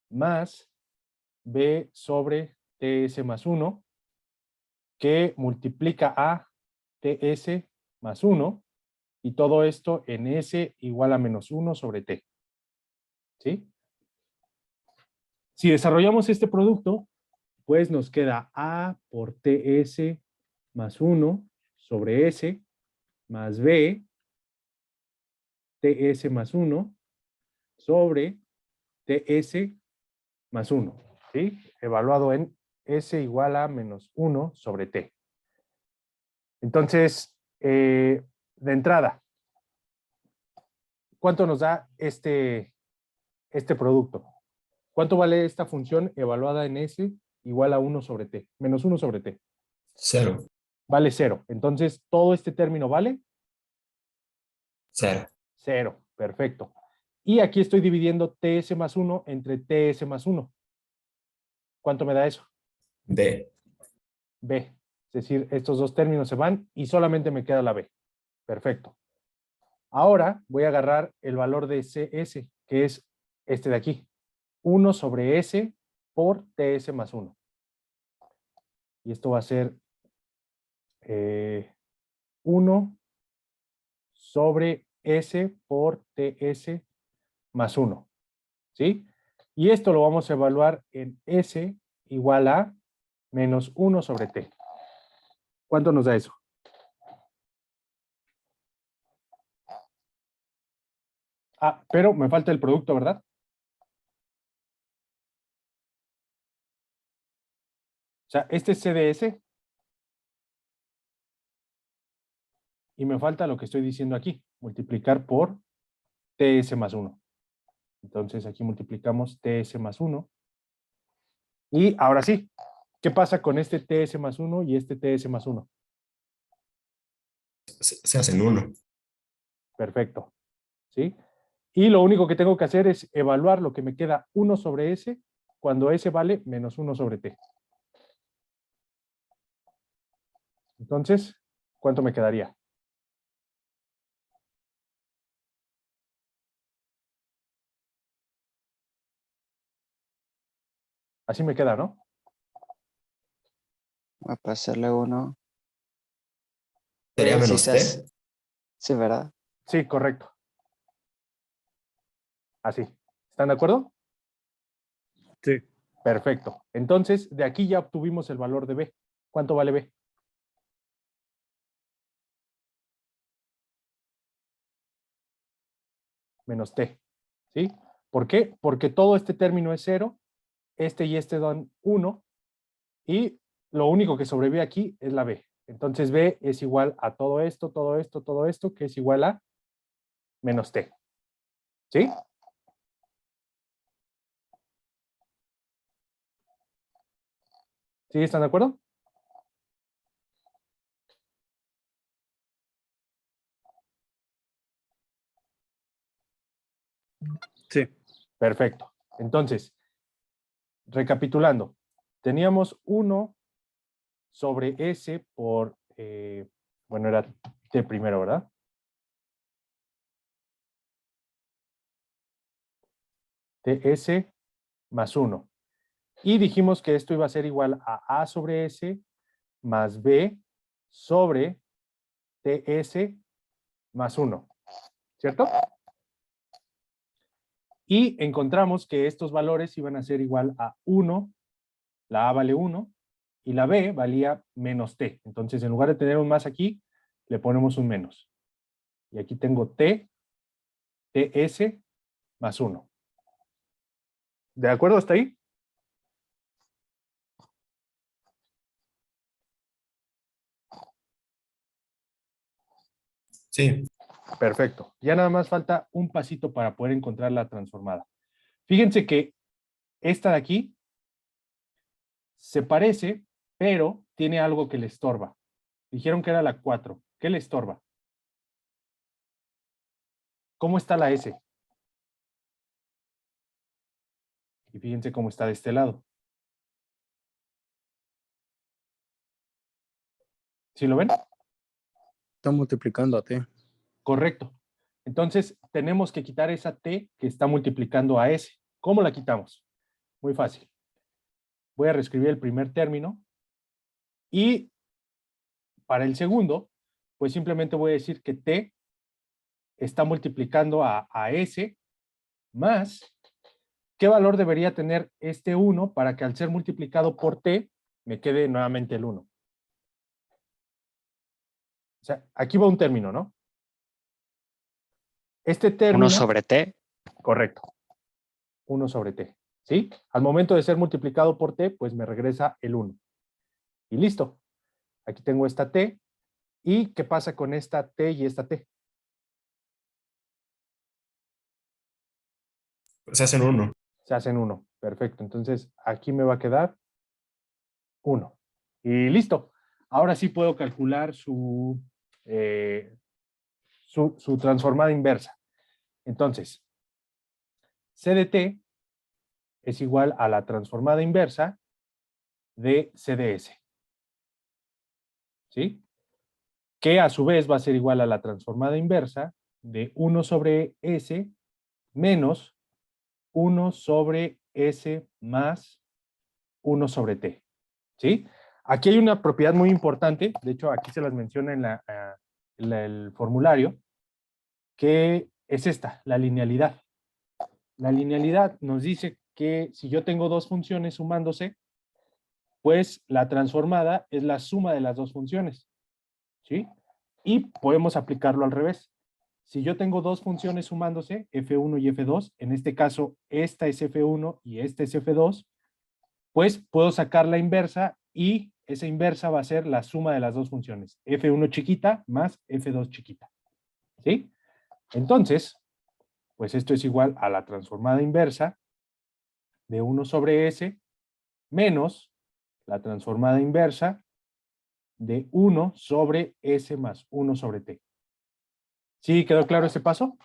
más B sobre TS más 1, que multiplica a TS más 1, y todo esto en S igual a menos 1 sobre T. ¿Sí? Si desarrollamos este producto, pues nos queda A por TS más 1 sobre S más B TS más 1 sobre TS más 1. ¿Sí? Evaluado en S igual a menos 1 sobre T. Entonces, de entrada, ¿cuánto nos da este producto? ¿Cuánto vale esta función evaluada en S igual a 1 sobre T? Menos 1 sobre T. 0. Vale 0. Entonces, todo este término vale 0. 0. Perfecto. Y aquí estoy dividiendo TS más 1 entre TS más 1. ¿Cuánto me da eso? D. B. Es decir, estos dos términos se van y solamente me queda la B. Perfecto. Ahora voy a agarrar el valor de CS, que es este de aquí. 1 sobre S por TS más 1. Y esto va a ser 1 sobre S por TS más 1. ¿Sí? Y esto lo vamos a evaluar en S igual a menos 1 sobre T. ¿Cuánto nos da eso? Ah, pero me falta el producto, ¿verdad? O sea, este es CDS y me falta lo que estoy diciendo aquí, multiplicar por TS más 1. Entonces aquí multiplicamos TS más 1. Y ahora sí, ¿qué pasa con este TS más 1 y este TS más 1? Se hacen 1. Perfecto. ¿Sí? Y lo único que tengo que hacer es evaluar lo que me queda 1 sobre S cuando S vale menos 1 sobre T. Entonces, ¿cuánto me quedaría? Así me queda, ¿no? Voy a pasarle uno. Sería Sí, menos T. sí, ¿verdad? Sí, correcto. Así. ¿Están de acuerdo? Sí. Perfecto. Entonces, de aquí ya obtuvimos el valor de B. ¿Cuánto vale B? Menos T. ¿Sí? ¿Por qué? Porque todo este término es 0, este y este dan 1, y lo único que sobrevive aquí es la B. Entonces B es igual a todo esto, todo esto, todo esto, que es igual a menos T. ¿Sí? ¿Sí están de acuerdo? Sí. Perfecto. Entonces, recapitulando, teníamos 1 sobre S por, bueno, era T primero, ¿verdad? TS más 1. Y dijimos que esto iba a ser igual a sobre S más B sobre TS más 1. ¿Cierto? Y encontramos que estos valores iban a ser igual a 1, la A vale 1, y la B valía menos T. Entonces, en lugar de tener un más aquí, le ponemos un menos. Y aquí tengo T, TS más 1. ¿De acuerdo hasta ahí? Sí. Perfecto. Ya nada más falta un pasito para poder encontrar la transformada. Fíjense que esta de aquí se parece, pero tiene algo que le estorba. Dijeron que era la 4. ¿Qué le estorba? ¿Cómo está la S? Y fíjense cómo está de este lado. ¿Sí lo ven? Está multiplicando a T. Correcto. Entonces, tenemos que quitar esa T que está multiplicando a S. ¿Cómo la quitamos? Muy fácil. Voy a reescribir el primer término y para el segundo, pues simplemente voy a decir que T está multiplicando a S más, ¿qué valor debería tener este 1 para que al ser multiplicado por T me quede nuevamente el 1? O sea, aquí va un término, ¿no? Este 1 término, sobre T. correcto, 1 sobre T, ¿sí? Al momento de ser multiplicado por T, pues me regresa el 1. Y listo. Aquí tengo esta T. ¿Y qué pasa con esta T y esta T? Se hacen 1. Se hacen 1. Perfecto. Entonces, aquí me va a quedar 1. Y listo. Ahora sí puedo calcular su transformada inversa. Entonces, C de T es igual a la transformada inversa de C de S. ¿Sí? Que a su vez va a ser igual a la transformada inversa de 1 sobre S menos 1 sobre S más 1 sobre T. ¿Sí? Aquí hay una propiedad muy importante, de hecho aquí se las menciona en el formulario, que es esta, la linealidad. La linealidad nos dice que si yo tengo dos funciones sumándose, pues la transformada es la suma de las dos funciones. ¿Sí? Y podemos aplicarlo al revés. Si yo tengo dos funciones sumándose, F1 y F2, en este caso esta es F1 y esta es F2, pues puedo sacar la inversa y esa inversa va a ser la suma de las dos funciones, F1 chiquita más F2 chiquita. ¿Sí? Entonces, pues esto es igual a la transformada inversa de 1 sobre S menos la transformada inversa de 1 sobre S más 1 sobre T. ¿Sí quedó claro ese paso?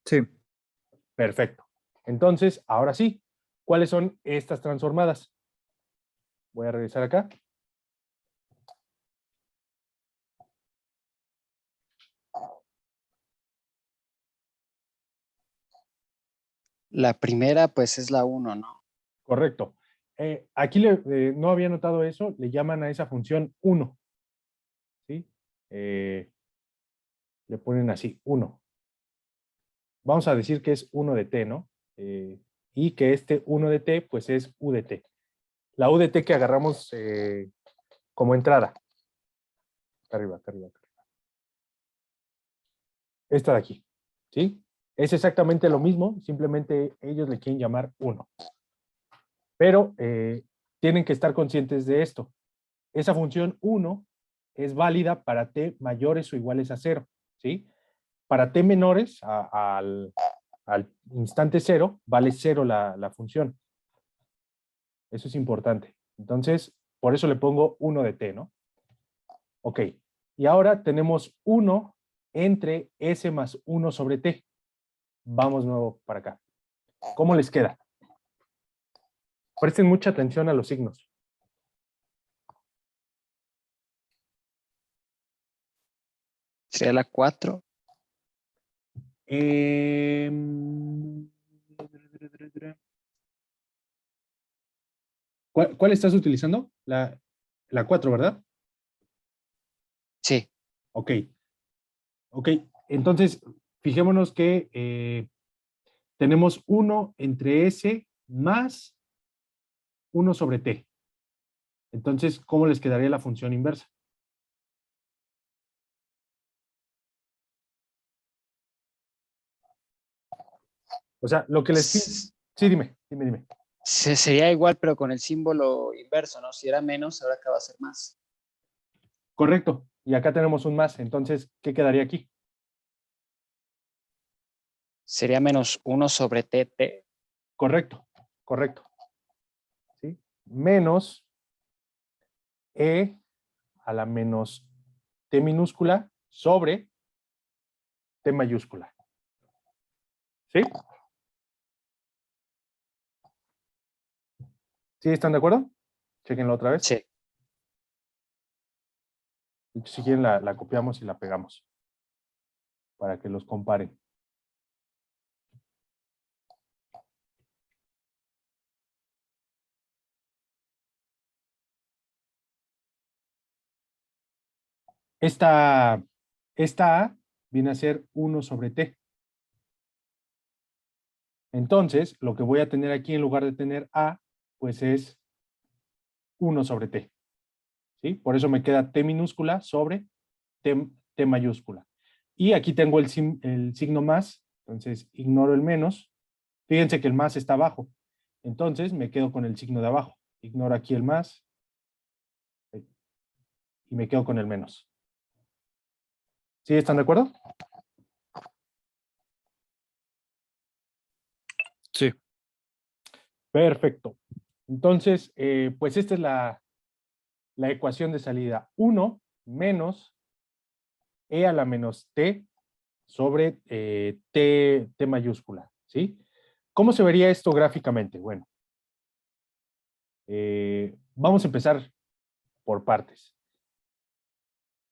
Sí. Perfecto. Entonces, ahora sí, ¿cuáles son estas transformadas? Voy a revisar acá. La primera, pues, es la 1, ¿no? Correcto. Aquí no había notado eso, le llaman a esa función 1. ¿Sí? Le ponen así, 1. Vamos a decir que es 1 de t, ¿no? Y que este 1 de t, pues es u de t. La u de t que agarramos como entrada. Acá arriba, acá arriba, acá arriba. Esta de aquí, ¿sí? Es exactamente lo mismo, simplemente ellos le quieren llamar 1. Pero tienen que estar conscientes de esto. Esa función 1 es válida para t mayores o iguales a 0, ¿sí? Para t menores al instante 0, vale 0 la función. Eso es importante. Entonces, por eso le pongo 1 de t, ¿no? Ok. Y ahora tenemos 1 entre s más 1 sobre t. Vamos nuevo para acá. ¿Cómo les queda? Presten mucha atención a los signos. Sería la 4. ¿Cuál estás utilizando? La 4, ¿verdad? Sí, Ok. Ok. Entonces, fijémonos que tenemos 1 entre S más 1 sobre T. Entonces, ¿cómo les quedaría la función inversa? O sea, lo que les... Sí, dime. Sería igual, pero con el símbolo inverso, ¿no? Si era menos, ahora acá va a ser más. Correcto. Y acá tenemos un más. Entonces, ¿qué quedaría aquí? Sería menos 1 sobre tt. Correcto. ¿Sí? Menos E a la menos T minúscula sobre T mayúscula. ¿Sí? ¿Sí están de acuerdo? Chequenlo otra vez. Sí. Si quieren la copiamos y la pegamos para que los comparen. Esta A viene a ser 1 sobre T. Entonces, lo que voy a tener aquí en lugar de tener A, pues es 1 sobre T. ¿Sí? Por eso me queda T minúscula sobre T mayúscula. Y aquí tengo el signo más, entonces ignoro el menos. Fíjense que el más está abajo. Entonces me quedo con el signo de abajo. Ignoro aquí el más y me quedo con el menos. ¿Sí están de acuerdo? Sí. Perfecto. Entonces, pues esta es la ecuación de salida. 1 menos E a la menos T sobre T mayúscula. ¿Sí? ¿Cómo se vería esto gráficamente? Bueno, vamos a empezar por partes.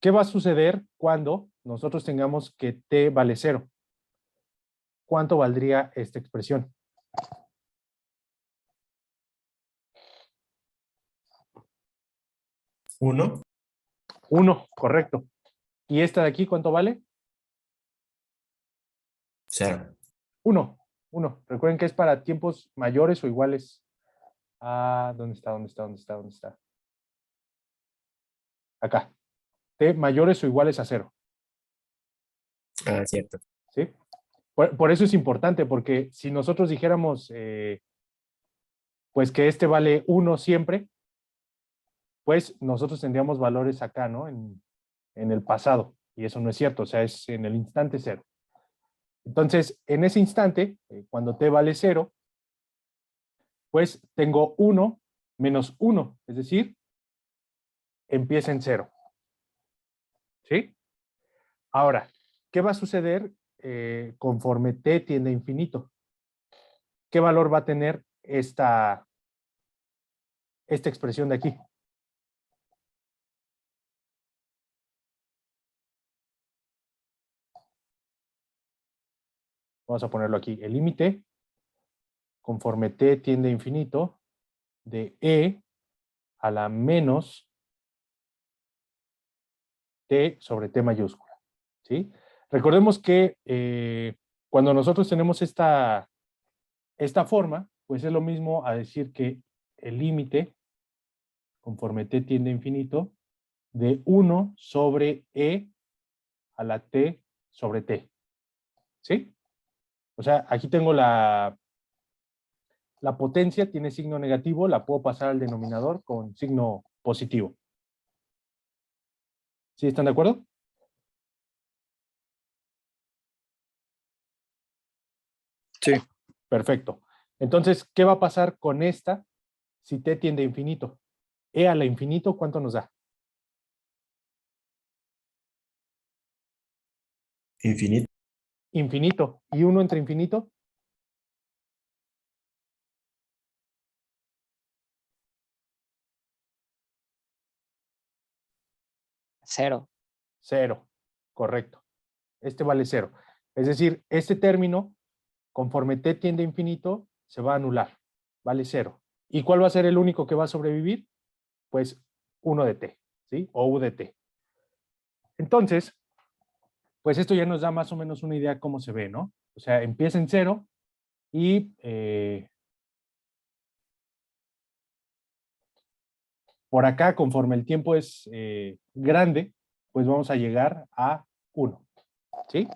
¿Qué va a suceder cuando nosotros tengamos que T vale 0? ¿Cuánto valdría esta expresión? 1. 1, correcto. ¿Y esta de aquí cuánto vale? 0. 1. Recuerden que es para tiempos mayores o iguales a... ¿Dónde está? Acá. T mayores o iguales a 0. Ah, cierto. ¿Sí? Por eso es importante, porque si nosotros dijéramos, pues que este vale 1 siempre, pues nosotros tendríamos valores acá, ¿no? En el pasado. Y eso no es cierto, o sea, es en el instante 0. Entonces, en ese instante, cuando t vale 0, pues tengo 1 menos 1, es decir, empieza en 0. ¿Sí? Ahora, ¿qué va a suceder conforme t tiende a infinito? ¿Qué valor va a tener esta expresión de aquí? Vamos a ponerlo aquí. El límite, conforme t tiende a infinito, de E a la menos T sobre T mayúscula, ¿sí? Recordemos que cuando nosotros tenemos esta forma, pues es lo mismo a decir que el límite, conforme T tiende a infinito, de 1 sobre E a la T sobre T, ¿sí? O sea, aquí tengo la potencia, tiene signo negativo, la puedo pasar al denominador con signo positivo. ¿Sí están de acuerdo? Sí. Perfecto. Entonces, ¿qué va a pasar con esta si T tiende a infinito? E a la infinito, ¿cuánto nos da? Infinito. Infinito. ¿Y 1 entre infinito? Cero. 0. Correcto. Este vale 0. Es decir, este término, conforme T tiende a infinito, se va a anular. Vale 0. ¿Y cuál va a ser el único que va a sobrevivir? Pues 1 de T, ¿sí? O U de T. Entonces, pues esto ya nos da más o menos una idea cómo se ve, ¿no? O sea, empieza en 0 y por acá, conforme el tiempo es grande, pues vamos a llegar a 1, ¿sí?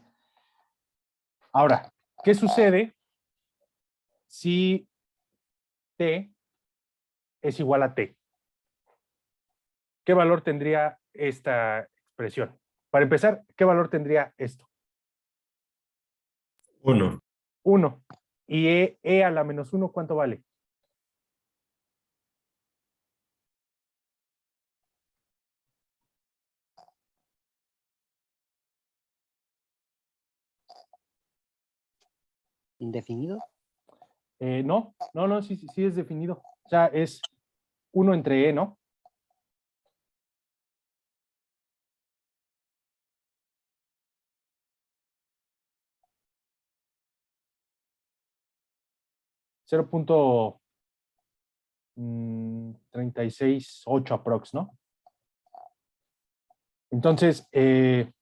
Ahora, ¿qué sucede si T es igual a T? ¿Qué valor tendría esta expresión? Para empezar, ¿qué valor tendría esto? 1. 1. ¿Y E a la menos 1 cuánto vale? ¿Indefinido? No, sí es definido. O sea, es 1 entre E, ¿no? Cero punto 36.8 aprox, ¿no? Entonces, aquí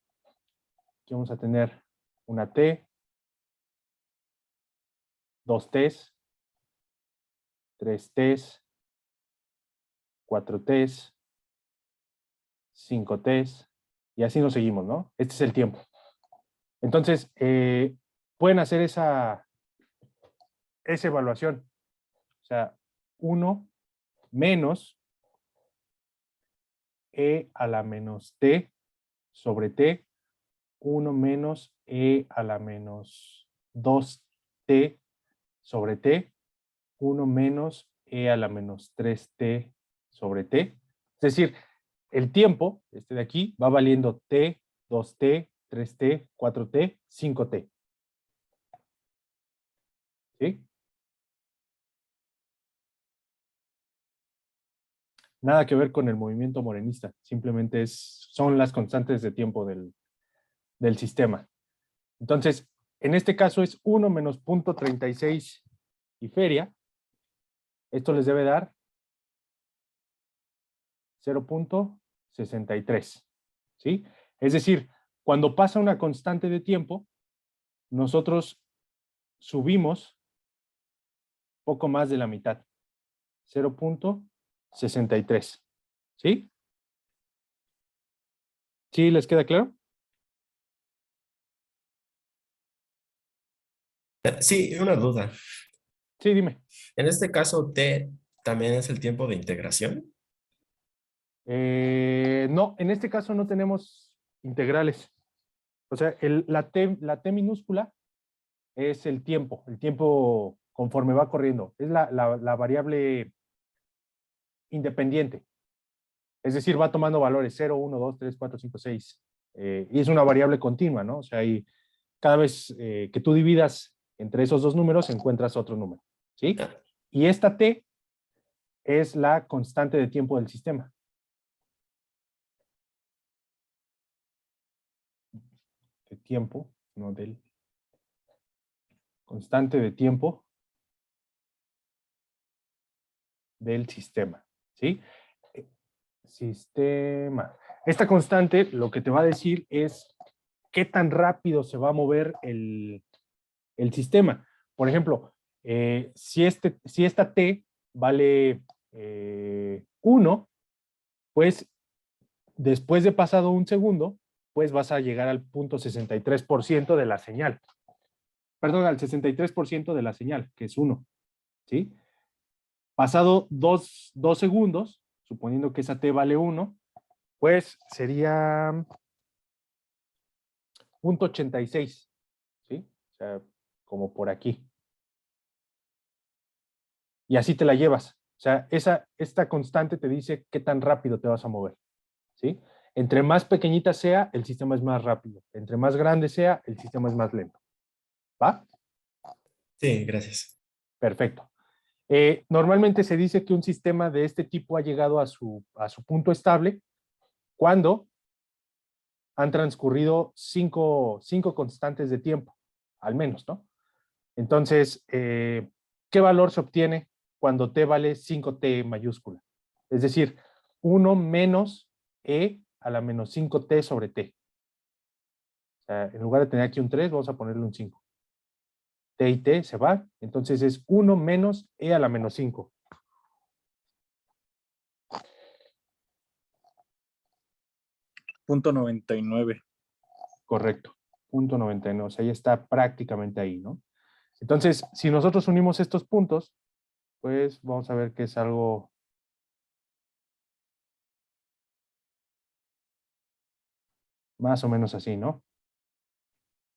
vamos a tener una T, 2 T's, 3 T's, 4 T's, 5 T's, y así nos seguimos, ¿no? Este es el tiempo. Entonces, pueden hacer esa evaluación. O sea, 1 menos E a la menos T sobre T, 1 menos E a la menos 2T sobre T, 1 menos E a la menos 3T sobre T. Es decir, el tiempo, este de aquí, va valiendo T, 2T, 3T, 4T, 5T. ¿Sí? Nada que ver con el movimiento morenista, simplemente son las constantes de tiempo del sistema. Entonces, en este caso es 1 menos 0.36 y feria. Esto les debe dar 0.63. ¿Sí? Es decir, cuando pasa una constante de tiempo, nosotros subimos poco más de la mitad. 0.63. ¿Sí? ¿Sí les queda claro? Sí, una duda. Sí, dime. En este caso, T también es el tiempo de integración. No, en este caso no tenemos integrales. O sea, la T minúscula es el tiempo conforme va corriendo. Es la variable independiente. Es decir, va tomando valores 0, 1, 2, 3, 4, 5, 6. Y es una variable continua, ¿no? O sea, cada vez que tú dividas entre esos dos números, encuentras otro número. ¿Sí? Ah, Y esta T es la constante de tiempo del sistema. De tiempo, no del constante de tiempo del sistema, ¿sí? Sistema. Esta constante lo que te va a decir es qué tan rápido se va a mover el sistema. Por ejemplo, si esta t vale 1, pues después de pasado un segundo, pues vas a llegar al 0.63% de la señal. Perdón, al 63% de la señal, que es 1, ¿sí? Pasado 2 segundos, suponiendo que esa t vale 1, pues sería 0.86, ¿sí? O sea, como por aquí. Y así te la llevas. O sea, esta constante te dice qué tan rápido te vas a mover, ¿sí? Entre más pequeñita sea, el sistema es más rápido. Entre más grande sea, el sistema es más lento. ¿Va? Sí, gracias. Perfecto. Normalmente se dice que un sistema de este tipo ha llegado a su punto estable cuando han transcurrido cinco constantes de tiempo, al menos, ¿no? Entonces, ¿qué valor se obtiene cuando t vale 5t mayúscula? Es decir, 1 menos e a la menos 5t sobre t. O sea, en lugar de tener aquí un 3, vamos a ponerle un 5. T y t se va, entonces es 1 menos e a la menos 5. .99. Correcto, 0.99, o sea, ya está prácticamente ahí, ¿no? Entonces, si nosotros unimos estos puntos, pues vamos a ver que es algo más o menos así, ¿no?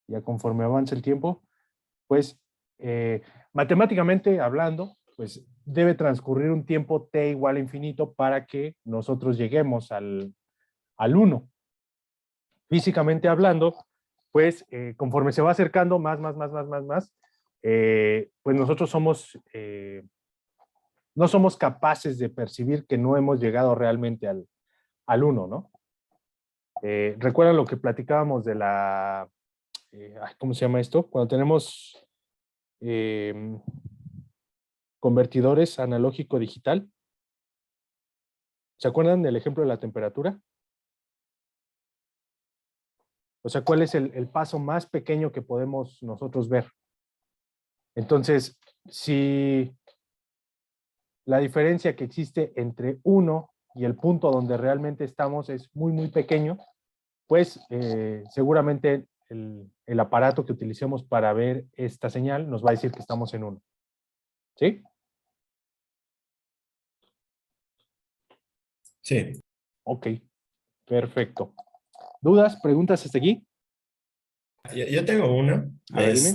Ya conforme avanza el tiempo, pues matemáticamente hablando, pues debe transcurrir un tiempo t igual a infinito para que nosotros lleguemos al 1. Físicamente hablando, pues conforme se va acercando más, pues nosotros no somos capaces de percibir que no hemos llegado realmente al 1, ¿no? ¿Recuerdan lo que platicábamos de la, ¿cómo se llama esto? Cuando tenemos convertidores analógico-digital. ¿Se acuerdan del ejemplo de la temperatura? O sea, ¿cuál es el paso más pequeño que podemos nosotros ver? Entonces, si la diferencia que existe entre 1 y el punto donde realmente estamos es muy pequeño, pues seguramente el aparato que utilicemos para ver esta señal nos va a decir que estamos en 1. ¿Sí? Sí. Ok, perfecto. ¿Dudas, preguntas hasta aquí? Yo tengo una. A ver, dime.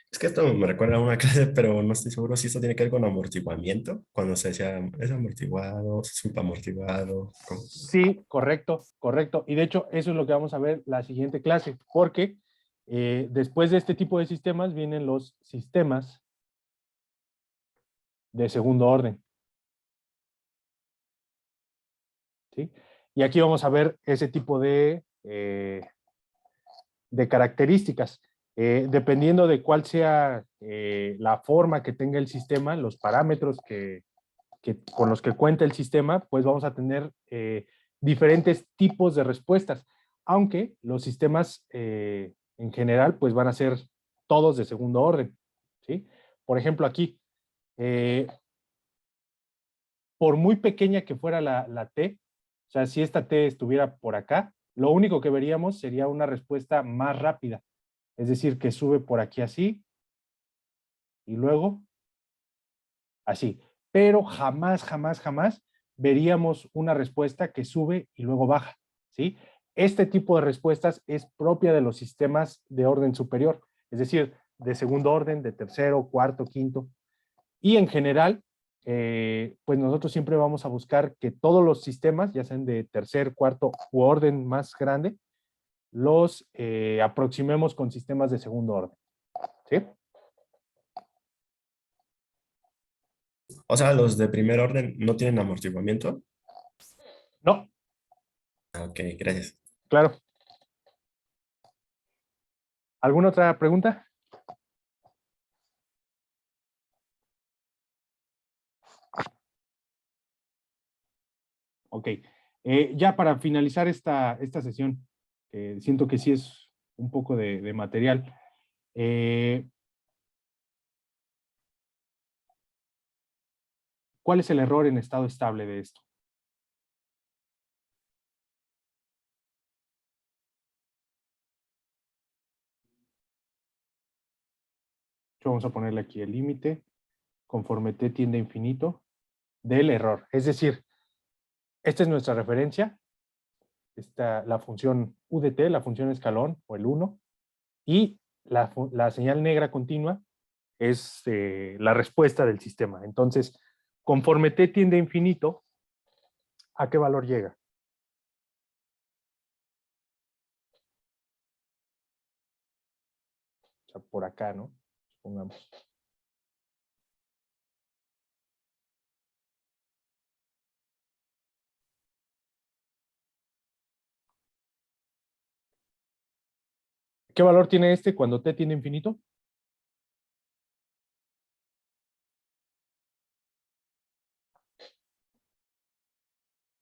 Es que esto me recuerda a una clase, pero no estoy seguro si esto tiene que ver con amortiguamiento. Cuando se decía, ¿es amortiguado? ¿Es subamortiguado? Sí, correcto, correcto. Y de hecho, eso es lo que vamos a ver la siguiente clase, porque después de este tipo de sistemas vienen los sistemas de segundo orden. ¿Sí? Y aquí vamos a ver ese tipo de características. Dependiendo de cuál sea la forma que tenga el sistema, los parámetros con los que cuenta el sistema, pues vamos a tener diferentes tipos de respuestas, aunque los sistemas en general pues van a ser todos de segundo orden, ¿sí? Por ejemplo, aquí, por muy pequeña que fuera la T, o sea, si esta T estuviera por acá, lo único que veríamos sería una respuesta más rápida, es decir, que sube por aquí así, y luego así. Pero jamás veríamos una respuesta que sube y luego baja, ¿sí? Este tipo de respuestas es propia de los sistemas de orden superior, es decir, de segundo orden, de tercero, cuarto, quinto. Y en general, pues nosotros siempre vamos a buscar que todos los sistemas, ya sean de tercer, cuarto u orden más grande, los aproximemos con sistemas de segundo orden, ¿sí? O sea, los de primer orden no tienen amortiguamiento. No, Ok, gracias. claro. ¿Alguna otra pregunta? Ok. Ya para finalizar esta sesión, siento que sí es un poco de material. ¿Cuál es el error en estado estable de esto? Vamos a ponerle aquí el límite, conforme t tiende a infinito, del error. Es decir, esta es nuestra referencia, la función u de t, la función escalón, o el 1, y la señal negra continua es la respuesta del sistema. Entonces, conforme t tiende a infinito, ¿a qué valor llega? O sea, por acá, ¿no? Supongamos. ¿Qué valor tiene este cuando t tiende a infinito?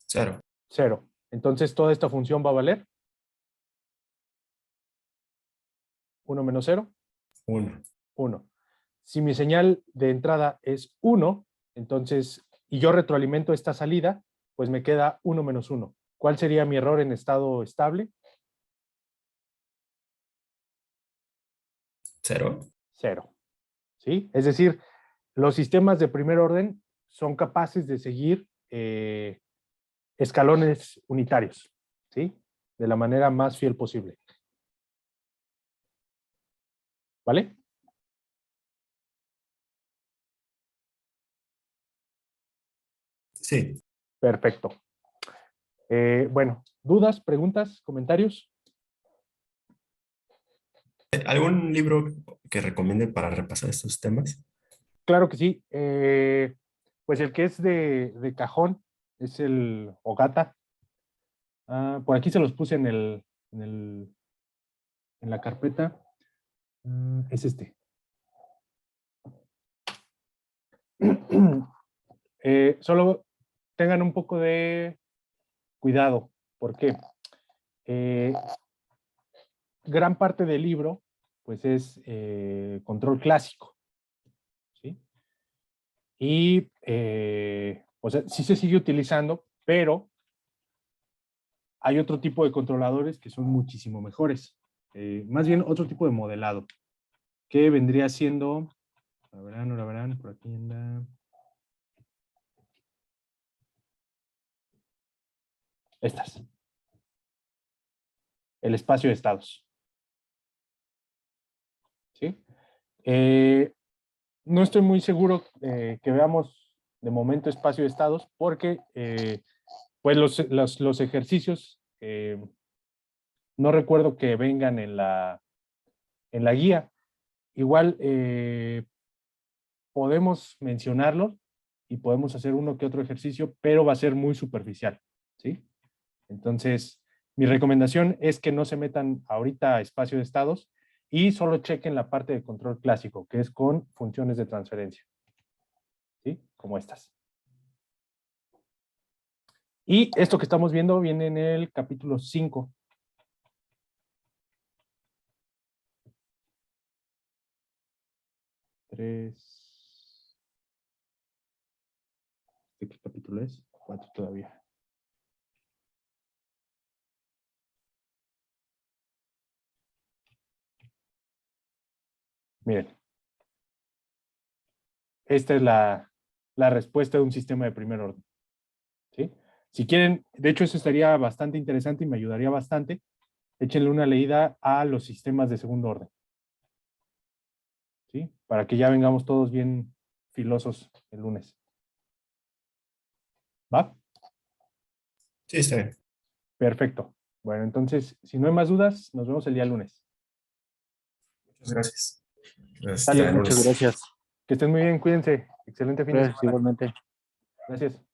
0. 0. Entonces, toda esta función va a valer 1 menos 0. 1. 1. Si mi señal de entrada es 1, entonces, y yo retroalimento esta salida, pues me queda 1 menos 1. ¿Cuál sería mi error en estado estable? 0. 0. ¿Sí? Es decir, los sistemas de primer orden son capaces de seguir escalones unitarios, ¿sí? De la manera más fiel posible. ¿Vale? Sí. Perfecto. Bueno, ¿dudas, preguntas, comentarios? ¿Algún libro que recomiende para repasar estos temas? Claro que sí. Pues el que es de cajón es el Ogata. Por aquí se los puse en la carpeta. Es este. Solo tengan un poco de cuidado. ¿Por qué? Gran parte del libro pues es control clásico. ¿Sí? Y o sea, sí se sigue utilizando, pero hay otro tipo de controladores que son muchísimo mejores. Más bien otro tipo de modelado, que vendría siendo, la verán, por aquí anda. Estas. El espacio de estados. ¿Sí? No estoy muy seguro que veamos de momento espacio de estados, porque pues los ejercicios no recuerdo que vengan en la guía. Igual podemos mencionarlos y podemos hacer uno que otro ejercicio, pero va a ser muy superficial, ¿sí? Entonces, mi recomendación es que no se metan ahorita a espacio de estados y solo chequen la parte de control clásico, que es con funciones de transferencia, ¿sí? Como estas. Y esto que estamos viendo viene en el capítulo 5. ¿Qué capítulo es? 4 todavía. Miren. Esta es la respuesta de un sistema de primer orden. ¿Sí? Si quieren, de hecho eso estaría bastante interesante y me ayudaría bastante. Échenle una leída a los sistemas de segundo orden. ¿Sí? Para que ya vengamos todos bien filosos el lunes. ¿Va? Sí, está bien. Perfecto. Bueno, entonces, si no hay más dudas, nos vemos el día lunes. Muchas gracias. Sale, Hasta el Muchas lunes. gracias. Que estén muy bien, cuídense. Excelente fin de Gracias semana. igualmente. Gracias.